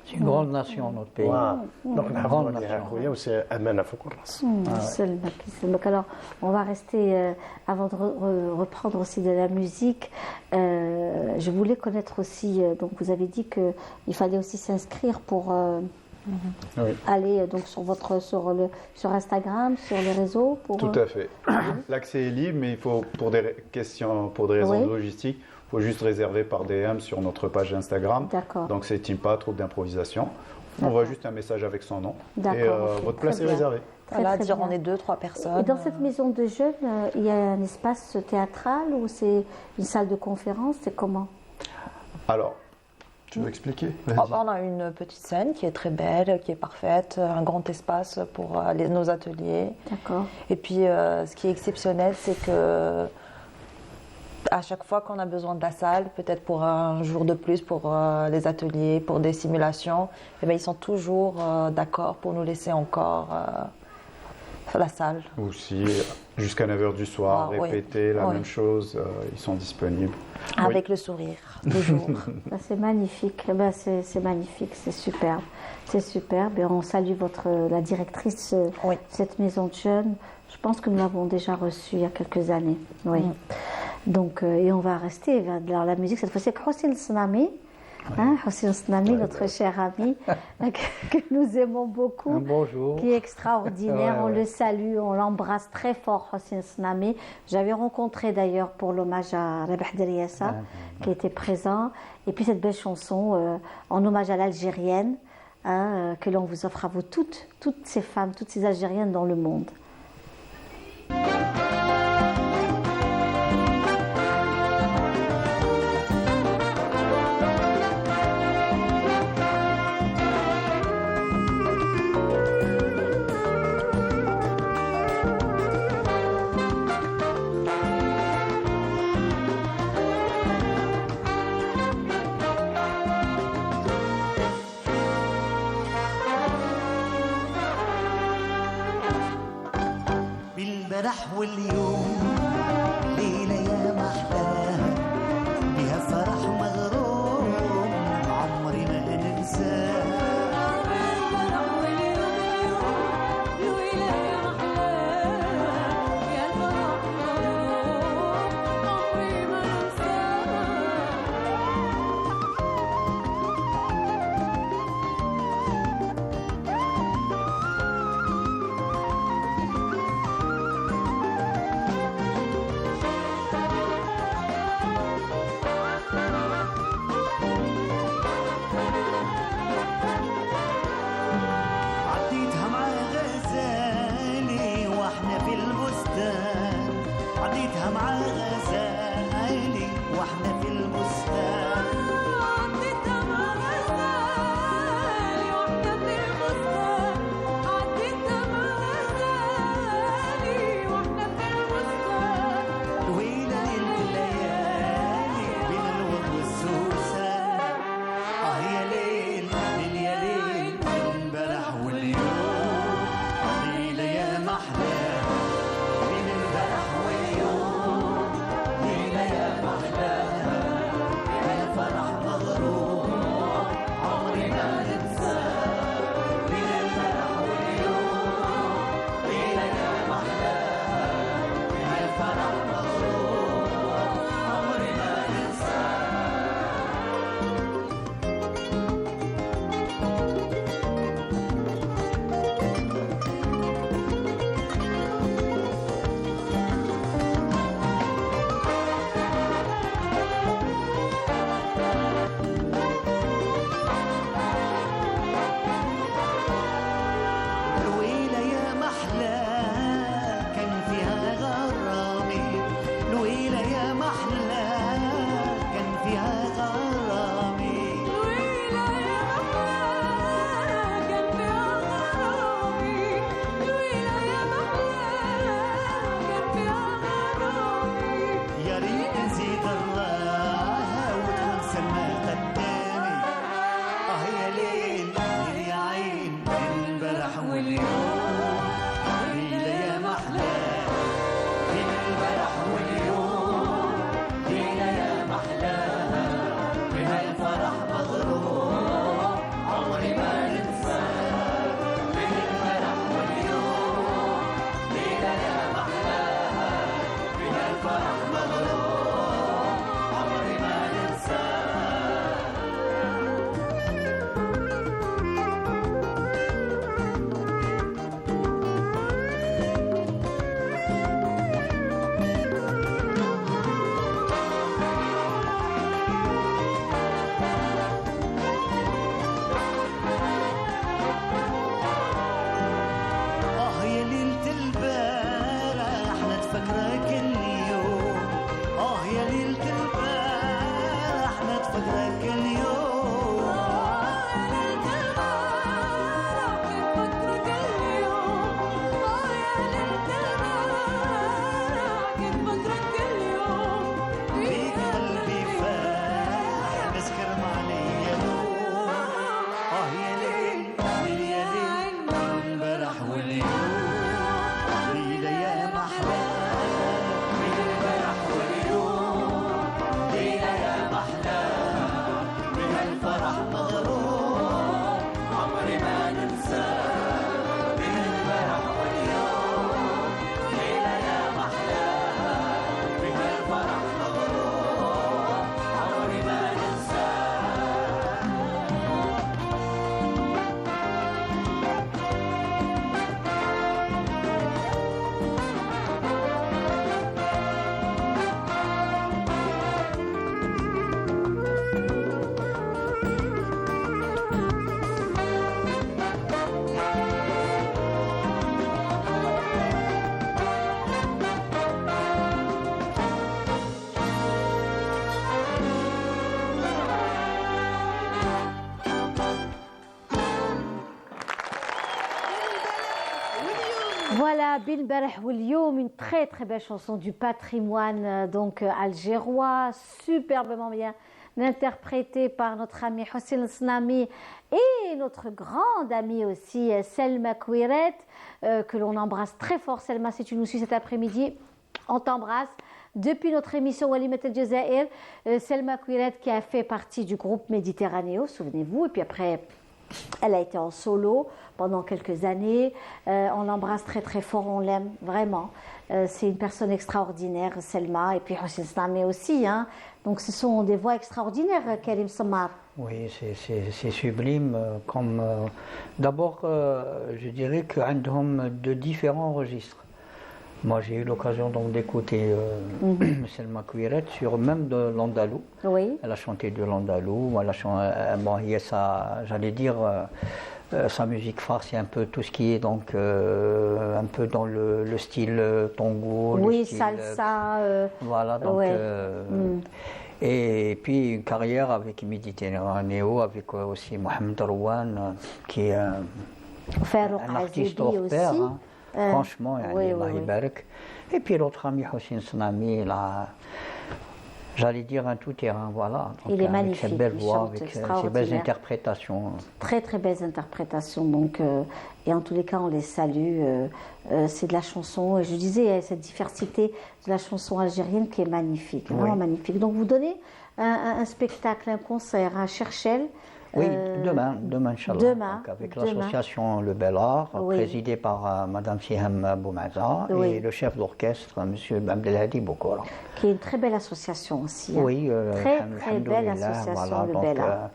C'est une grande nation, notre pays. Donc, une grande nation. Alors, on va rester, avant de reprendre aussi de la musique, je voulais connaître aussi, donc vous avez dit qu'il fallait aussi s'inscrire pour aller donc sur Instagram, sur les réseaux. Tout à fait. L'accès est libre, mais il faut, pour des raisons logistiques, il faut juste réserver par DM sur notre page Instagram. D'accord. Donc c'est Timpa, troupe d'improvisation. On voit juste un message avec son nom. Et votre place est réservée. Voilà, dire on est 2-3 personnes. Et dans cette maison de jeunes, il y a un espace théâtral ou c'est une salle de conférence? C'est comment? Alors, tu veux expliquer? On a une petite scène qui est très belle, qui est parfaite, un grand espace pour nos ateliers. D'accord. Et puis, ce qui est exceptionnel, c'est que à chaque fois qu'on a besoin de la salle, peut-être pour un jour de plus, pour les ateliers, pour des simulations, eh bien, ils sont toujours d'accord pour nous laisser encore la salle. Ou si jusqu'à 9h du soir, répéter la même chose, ils sont disponibles. Avec le sourire, toujours. C'est magnifique, c'est magnifique, c'est superbe. C'est superbe et on salue la directrice de cette maison de jeunes. Je pense que nous l'avons déjà reçue il y a quelques années. Oui. Donc, et on va rester dans la musique cette fois-ci avec Hossein Snami. Hossein Snami, notre cher ami, que nous aimons beaucoup, qui est extraordinaire. On le salue, on l'embrasse très fort, Hossein Snami. J'avais rencontré d'ailleurs pour l'hommage à Rabah Deriassa, qui était présent. Et puis cette belle chanson en hommage à l'Algérienne, que l'on vous offre à vous toutes ces femmes, toutes ces Algériennes dans le monde. بالبلح واليوم ليلة يا محلاها بها فرح مغروم عمري ما ننساها عديتها مع غزالي واحنا في البستان عديتها مع غزالي واحنا في البستان عديتها مع غزالي واحنا في البستان عديتها مع غزالي واحنا في البستان ويلة ليلة الليالي بين الورد والسوسن يا ليل ليل يا ليل البلح واليوم ليلة يا محلاها بين البلح واليوم ليلة يا محلاها يا فرح مغروم عمري ما ننساها بين البلح واليوم ليلة يا محلاها يا فرح مغروم عمري ما ننساها الويلة يا محلى كان فيها غرامي الويلة يا محلى كان فيها غرامي الويلة يا محلى كان فيها غرامي الويلة يا محلى كان فيها غرامي يا ريت نزيد الراحة وتونس ما قدامي يا ليل ليل يا عين البلح واليوم ليلة يا محلى بين البلح واليوم ليلة يا محلاها بها الفرح مغروم عمري ما ننساها بين البلح واليوم ليلة يا محلاها بها الفرح مغروم عمري ما ننساها يا ليلة البارح نتفكرك اليوم يا ليلة البارح نتفكرك اليوم يا ليلة البارح نتفكرك اليوم يا ليلة البارح نتفكرك اليوم بيك قلبي فاح نسكر معلي نوم يا ليل ليل يا ليل البارح واليوم ليلة يا محلى بين البارح واليوم ليلة يا محلى بها الفرح مغروم عمري ما ننساها بين البارح واليوم ليلة يا محلى بها الفرح مغروم عمري ما ننساها Voilà, Bin Bareh William, une très très belle chanson du patrimoine donc algérois, superbement bien interprétée par notre ami Hossein Snami et notre grande amie aussi Selma Kouiret, que l'on embrasse très fort. Selma, si tu nous suis cet après-midi, on t'embrasse. Depuis notre émission Walimat El Jazair, Selma Kouiret qui a fait partie du groupe Méditerranéo, souvenez-vous, et puis après elle a été en solo pendant quelques années. On l'embrasse très très fort, on l'aime vraiment. C'est une personne extraordinaire, Selma, et puis Hossein Snami aussi. Hein. Donc ce sont des voix extraordinaires, Karim Samar. Oui, c'est sublime. D'abord, je dirais qu'Andhom de différents registres. Moi, j'ai eu l'occasion donc d'écouter Selma Kouiret sur même de l'andalou. Oui. Elle a chanté de l'andalou. Bon, il y a ça, j'allais dire, sa musique phare, c'est un peu tout ce qui est donc un peu dans le style tango. Oui, style, salsa. Voilà, donc. Ouais. Et puis une carrière avec Méditerranéo, avec aussi Mohamed Rouane, qui est un artiste hors pair. Hein. Franchement, oui, Allah Ibarak. Et puis l'autre ami Hossein Snami, là, j'allais dire un tout-terrain, voilà. Donc, il est magnifique, avec ses belles voix, avec ses belles interprétations. Très très belles interprétations, donc, et en tous les cas on les salue. C'est de la chanson, et je disais, cette diversité de la chanson algérienne qui est magnifique, vraiment magnifique. Donc vous donnez un spectacle, un concert à Cherchel. Oui, demain, Inch'Allah. Demain, avec l'association Le Bel Art, présidée par Madame Siham Boumaza, et le chef d'orchestre, Monsieur Abdelhadi Boukoura. Qui est une très belle association aussi. Hein. Oui, très belle association, voilà, Le Bel Art.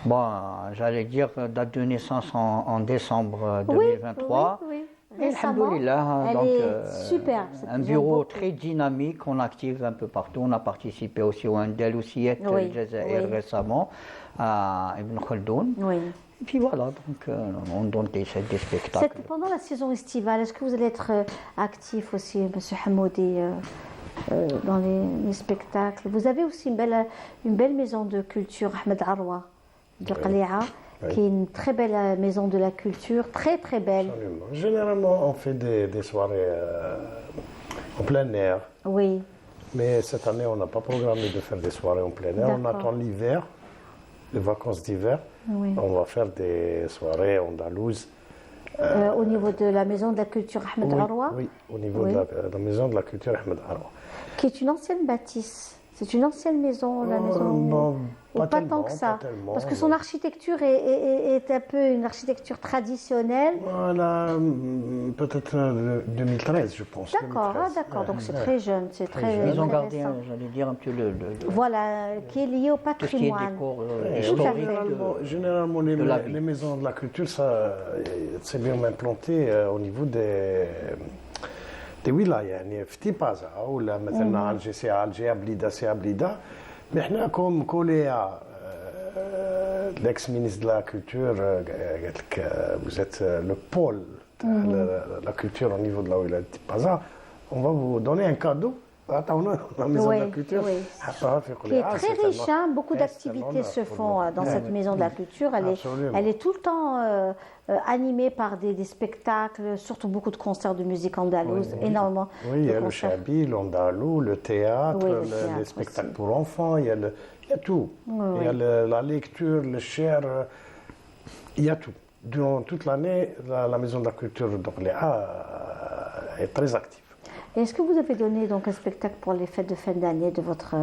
Bon, j'allais dire date de naissance en décembre 2023. Oui. Et alhamdoulilah, elle donc, est super. Un bureau très dynamique, on active un peu partout. On a participé aussi au Ndel Oussiyet Jazair récemment, à Ibn Khaldoun. Oui. Et puis voilà, donc on donne des spectacles. Pendant la saison estivale, est-ce que vous allez être actif aussi, M. Hamoudi, dans les spectacles? Vous avez aussi une belle maison de culture, Ahmed Arwa, de Qalia. Qui est une très belle maison de la culture, très très belle. Absolument. Généralement, on fait des soirées en plein air. Oui. Mais cette année, on n'a pas programmé de faire des soirées en plein air. On attend l'hiver, les vacances d'hiver. Oui. On va faire des soirées andalouses. Au niveau de la maison de la culture Ahmed Arwa? Oui, au niveau de la maison de la culture Ahmed Arwa. Qui est une ancienne bâtisse. C'est une ancienne maison, la maison. Non, pas tant que ça. Parce que son architecture est un peu une architecture traditionnelle. Voilà, peut-être 2013, je pense. D'accord, donc c'est très jeune. C'est très Ils ont gardé, j'allais dire, un peu voilà, qui est lié au patrimoine. Généralement, les maisons de la culture, c'est bien implanté au niveau des wilayas, يعني في تيبازا ولا مثلا Alger c'est Alger, Ablida c'est Ablida. Mais احنا comme Coléa, l'ex-ministre de la culture, vous êtes le pôle de la culture au niveau de la wilaya de Tipaza, on va vous donner un cadeau. La maison de la culture, qui est très riche, hein, beaucoup d'activités se font dans cette maison de la culture. Elle est tout le temps animée par des spectacles, surtout beaucoup de concerts de musique andalouse, énormément. Oui, il y a le chabi, l'andalou, le théâtre, les spectacles pour enfants, il y a tout. Il y a la lecture, le cher, il y a tout. Durant toute l'année, la maison de la culture d'Orléans est très active. Est-ce que vous avez donné donc un spectacle pour les fêtes de fin d'année de votre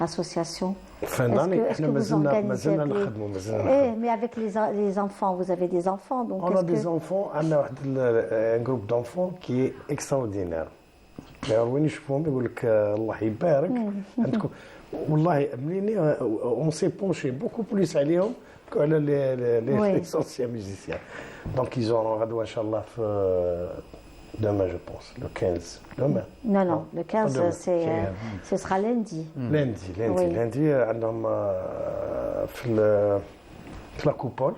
association? Fin d'année, est-ce que vous organisez mais avec les enfants, vous avez des enfants donc on a des enfants, on a un groupe d'enfants qui est extraordinaire. وين يشوفهم يقول لك الله يبارك عندكم والله on s'est penché beaucoup plus عليهم qu'à les anciens musiciens. Donc ils auront غدوة إن شاء الله demain, je pense, le 15. Demain. Non, le 15, ce sera lundi. Lundi, في la coupole.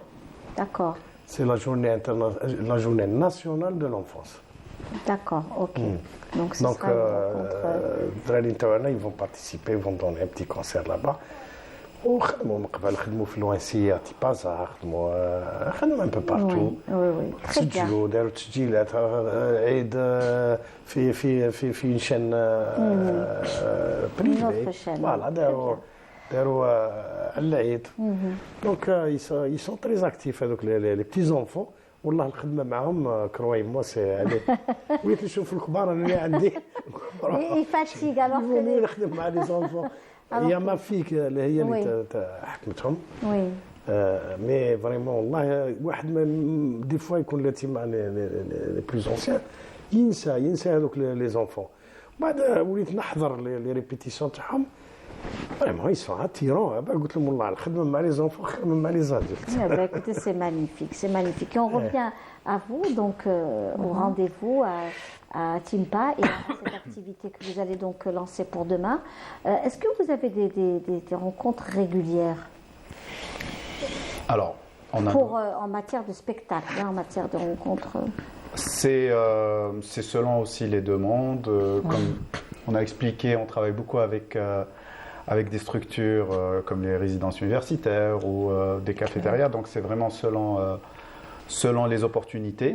D'accord. C'est la journée nationale de l'enfance. D'accord, ok. Donc, ils vont participer, ils vont donner un petit concert là-bas. وخدموا من قبل خدموا في الوانسيه تيبازا خدموا un peu partout. Oui, très bien. سجلوا داروا تسجيلات عيد في une chaîne privée. Voilà, داروا Donc ils sont très actifs هذوك les petits enfants. والله الخدمه معهم croyez-moi c'est وليت نشوف الكبار انا اللي عندي Il fatigue alors que اللي نخدم مع les enfants. هي ما فيك اللي هي اللي حكمتهم. Oui. مي فريمون والله واحد دي فوا يكون اليتيم مع لي بلوز اونسيان ينسى هذوك لي زونفون. بعد وليت نحضر لي ريبيتيسيون تاعهم فريمون يسون اتيرون. قلت لهم والله الخدمه مع لي زونفون خير من مع لي زادولت. Écoutez, c'est magnifique, c'est magnifique. Et on revient à vous, donc au rendez-vous à Timpa et à cette activité que vous allez donc lancer pour demain. Est-ce que vous avez des rencontres régulières? Alors, on a en matière de spectacle, en matière de rencontres. C'est selon aussi les demandes. Comme on a expliqué, on travaille beaucoup avec des structures comme les résidences universitaires ou des cafétérias. Donc c'est vraiment selon les opportunités.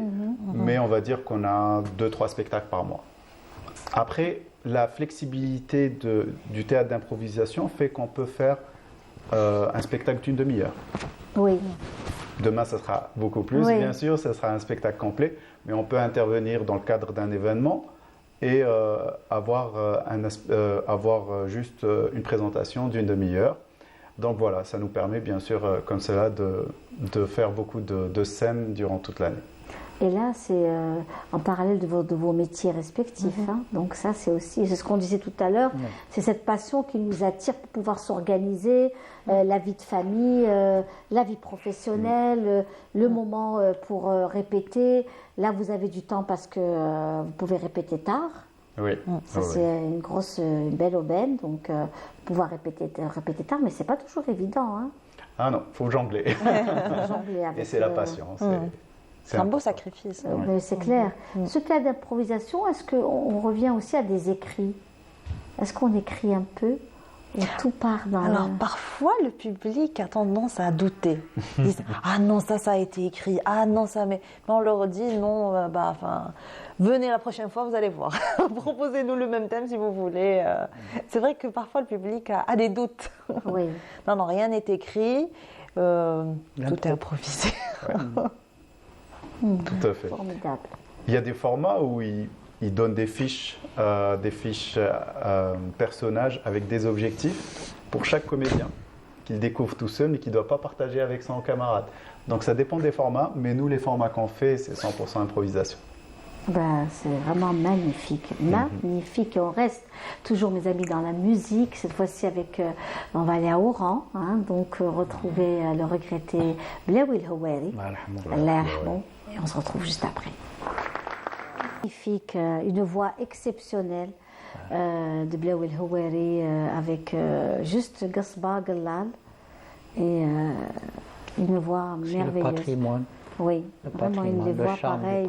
Mais on va dire qu'on a 2-3 spectacles par mois. Après, la flexibilité du théâtre d'improvisation fait qu'on peut faire un spectacle d'une demi-heure. Oui. Demain, ça sera beaucoup plus, bien sûr, ça sera un spectacle complet, mais on peut intervenir dans le cadre d'un événement et avoir juste une présentation d'une demi-heure. Donc voilà, ça nous permet bien sûr, comme cela, de faire beaucoup de scènes durant toute l'année. Et là, c'est en parallèle de vos métiers respectifs. Hein. Donc ça, c'est aussi, c'est ce qu'on disait tout à l'heure, c'est cette passion qui nous attire pour pouvoir s'organiser, la vie de famille, la vie professionnelle, le moment pour répéter. Là, vous avez du temps parce que vous pouvez répéter tard. Oui. Ça, c'est une belle aubaine, donc pouvoir répéter tard, mais c'est pas toujours évident. Hein. Ah non, faut jongler. Jongler avec, et c'est la patience. C'est un beau sacrifice. C'est clair. Ce cas d'improvisation, est-ce qu'on revient aussi à des écrits? Est-ce qu'on écrit un peu ou tout part dans Alors parfois le public a tendance à douter. Ils disent ah non ça a été écrit, ah non ça mais on leur dit non venez la prochaine fois vous allez voir. Proposez-nous le même thème si vous voulez. C'est vrai que parfois le public a des doutes. Oui. Non rien n'est écrit, tout est improvisé. Tout à fait. Formidable. Il y a des formats où ils donnent des fiches personnages avec des objectifs pour chaque comédien qu'il découvre tout seul mais qu'il ne doit pas partager avec son camarade. Donc ça dépend des formats, mais nous les formats qu'on fait c'est 100% improvisation. C'est vraiment magnifique, magnifique. Et on reste toujours, mes amis, dans la musique. Cette fois-ci, on va aller à Oran, hein, donc retrouver le regretté Blaoui El Houari. Et on se retrouve juste après. Magnifique, une voix exceptionnelle de Blaoui El Houari avec juste Gasba Gallal et une voix merveilleuse. Le patrimoine. Oui, vraiment une voix pareille,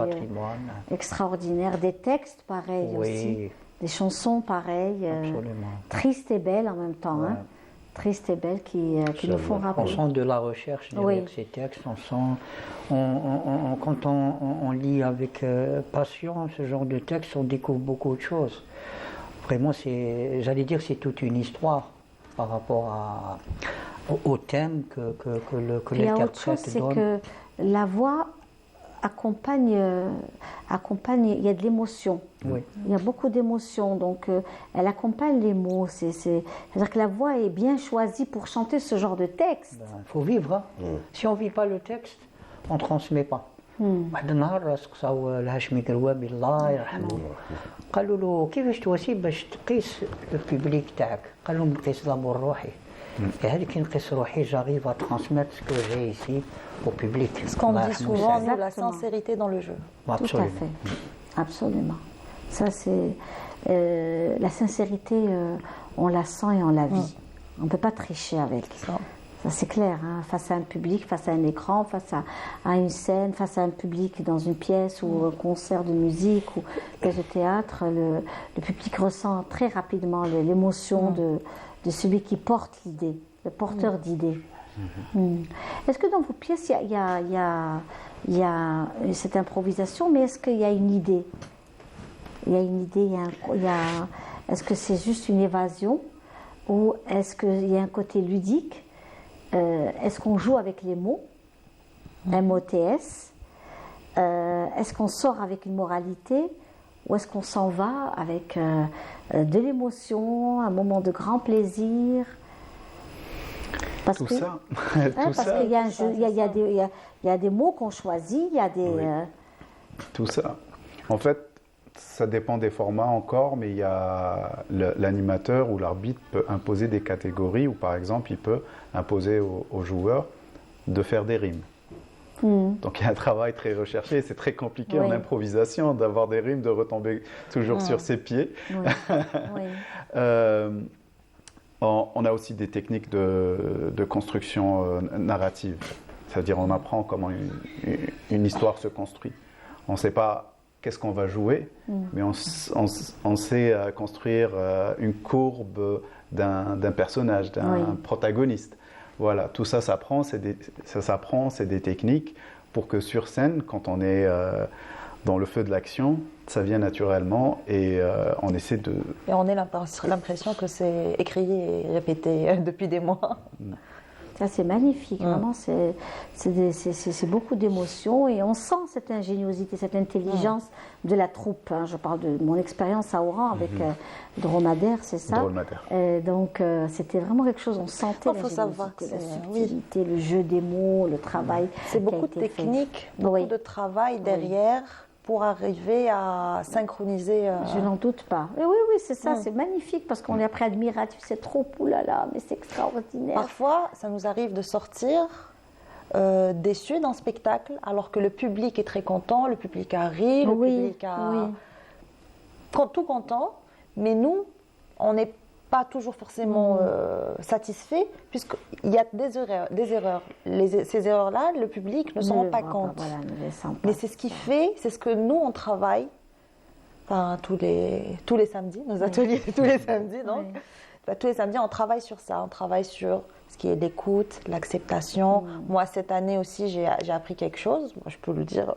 extraordinaire, des textes pareils aussi, des chansons pareilles, tristes et belles en même temps, hein, tristes et belles qui nous font rappeler. On sent de la recherche derrière ces textes, on sent, quand on lit avec passion ce genre de texte, on découvre beaucoup de choses. Vraiment, j'allais dire c'est toute une histoire par rapport au thème que l'interprète donne. C'est que la voix accompagne, il y a de l'émotion. Oui. Il y a beaucoup d'émotion, donc elle accompagne les mots. C'est-à-dire que la voix est bien choisie pour chanter ce genre de texte. Il faut vivre. Hein. Si on ne vit pas le texte, on ne transmet pas. واحد النهار سقساو الهاشمي كروابي الله يرحمه قالوا له كيفاش تواسي باش تقيس البوبليك تاعك؟ قال لهم نقيس لابور روحي. Et elle qui nous j'arrive à transmettre ce que j'ai ici au public. Ce qu'on dit souvent, nous, la sincérité dans le jeu. Absolument. Tout à fait, absolument. Ça c'est la sincérité, on la sent et on la vit. On ne peut pas tricher avec. Ça c'est clair, hein, face à un public, face à un écran, face à une scène, face à un public dans une pièce ou un concert de musique ou pièce de théâtre, le public ressent très rapidement l'émotion de celui qui porte l'idée, le porteur d'idée. Est-ce que dans vos pièces, il y a cette improvisation, mais est-ce qu'il y a une idée? Il y a une idée, est-ce que c'est juste une évasion ou est-ce qu'il y a un côté ludique? Est-ce qu'on joue avec les mots? MOTS. Est-ce qu'on sort avec une moralité? Ou est-ce qu'on s'en va avec de l'émotion, un moment de grand plaisir? Parce Tout que, ça. parce qu'il y a un jeu, il y a des mots qu'on choisit, il y a des... Tout ça. En fait, ça dépend des formats encore, mais il y a l'animateur ou l'arbitre peut imposer des catégories, ou par exemple, il peut imposer aux joueurs de faire des rimes. Donc il y a un travail très recherché, c'est très compliqué en improvisation d'avoir des rimes, de retomber toujours sur ses pieds. On a aussi des techniques de construction narrative, c'est-à-dire on apprend comment une histoire se construit. On ne sait pas qu'est-ce qu'on va jouer, mais on sait construire une courbe d'un personnage, d'un protagoniste. Voilà, tout ça s'apprend, c'est des techniques pour que sur scène, quand on est dans le feu de l'action, ça vient naturellement et on essaie de... Et on a l'impression que c'est écrit et répété depuis des mois. Ça, c'est magnifique, vraiment, c'est beaucoup d'émotions et on sent cette ingéniosité, cette intelligence de la troupe. Hein. Je parle de mon expérience à Oran avec Dromadaire, c'est ça? Dromadaire. Donc, c'était vraiment quelque chose, on sentait l'ingéniosité, la subtilité, le jeu des mots, le travail. C'est beaucoup de technique, beaucoup de travail derrière pour arriver à synchroniser. Je n'en doute pas. Et oui, c'est ça, c'est magnifique parce qu'on est après admiratif, c'est trop, oulala, mais c'est extraordinaire. Parfois, ça nous arrive de sortir déçus d'un spectacle alors que le public est très content, le public a ri, le public a tout content, mais nous, on n'est pas toujours forcément satisfait puisqu'il y a des erreurs. Ces erreurs-là, le public ne s'en rend pas compte. Mais c'est ce qui fait, c'est ce que nous, on travaille tous les samedis, nos ateliers tous les samedis. Donc, tous les samedis, on travaille sur ça. On travaille sur ce qui est l'écoute, l'acceptation. Moi, cette année aussi, j'ai appris quelque chose. Moi, je peux le dire.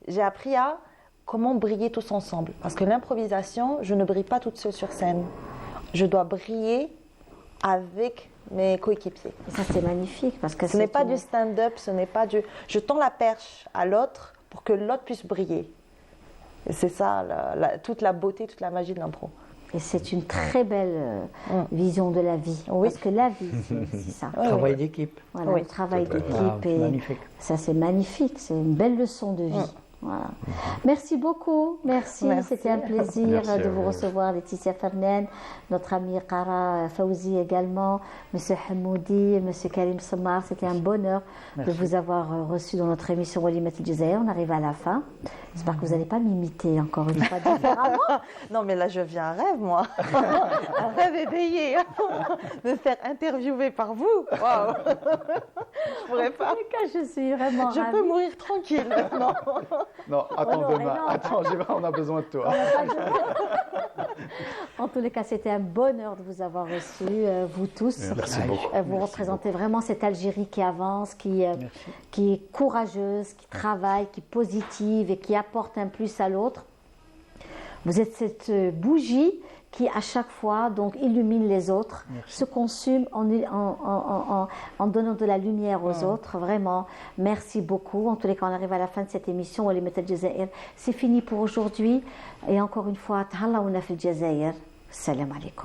J'ai appris à comment briller tous ensemble. Parce que l'improvisation, je ne brille pas toute seule sur scène. Je dois briller avec mes coéquipiers. Et ça, c'est magnifique parce que ce n'est pas du stand-up, ce n'est pas du... Je tends la perche à l'autre pour que l'autre puisse briller. Et c'est ça, toute la beauté, toute la magie de l'impro. Et c'est une très belle vision de la vie. Parce que la vie, c'est ça. Travail d'équipe. Voilà, le travail d'équipe. Et magnifique. Ça, c'est magnifique. C'est une belle leçon de vie. Voilà. Merci beaucoup, merci. C'était un plaisir de vous recevoir, Laetitia Fernand, notre ami Qara Fawzi également, Monsieur Hamoudi, Monsieur Karim Sommar. C'était un bonheur de vous avoir reçu dans notre émission Walimat El Jazair. On arrive à la fin. J'espère que vous n'allez pas m'imiter encore une fois différemment. Non, mais là, je vis un rêve, moi. Un rêve éveillé. Me faire interviewer par vous. Waouh. Je pourrais pas. En tout cas, je suis vraiment Je peux mourir tranquille maintenant. Non, attends demain. Attends, on a besoin de toi. En tous les cas, c'était un bonheur de vous avoir reçu, vous tous. Merci beaucoup. Vous représentez vraiment cette Algérie qui avance, qui est courageuse, qui travaille, qui est positive et qui apporte un plus à l'autre. Vous êtes cette bougie qui, à chaque fois, donc, illumine les autres, se consume en donnant de la lumière aux autres. Vraiment, merci beaucoup. En tous les cas, on arrive à la fin de cette émission. C'est fini pour aujourd'hui. Et encore une fois, Tahallaouna fil Jazair. Salam alaikum.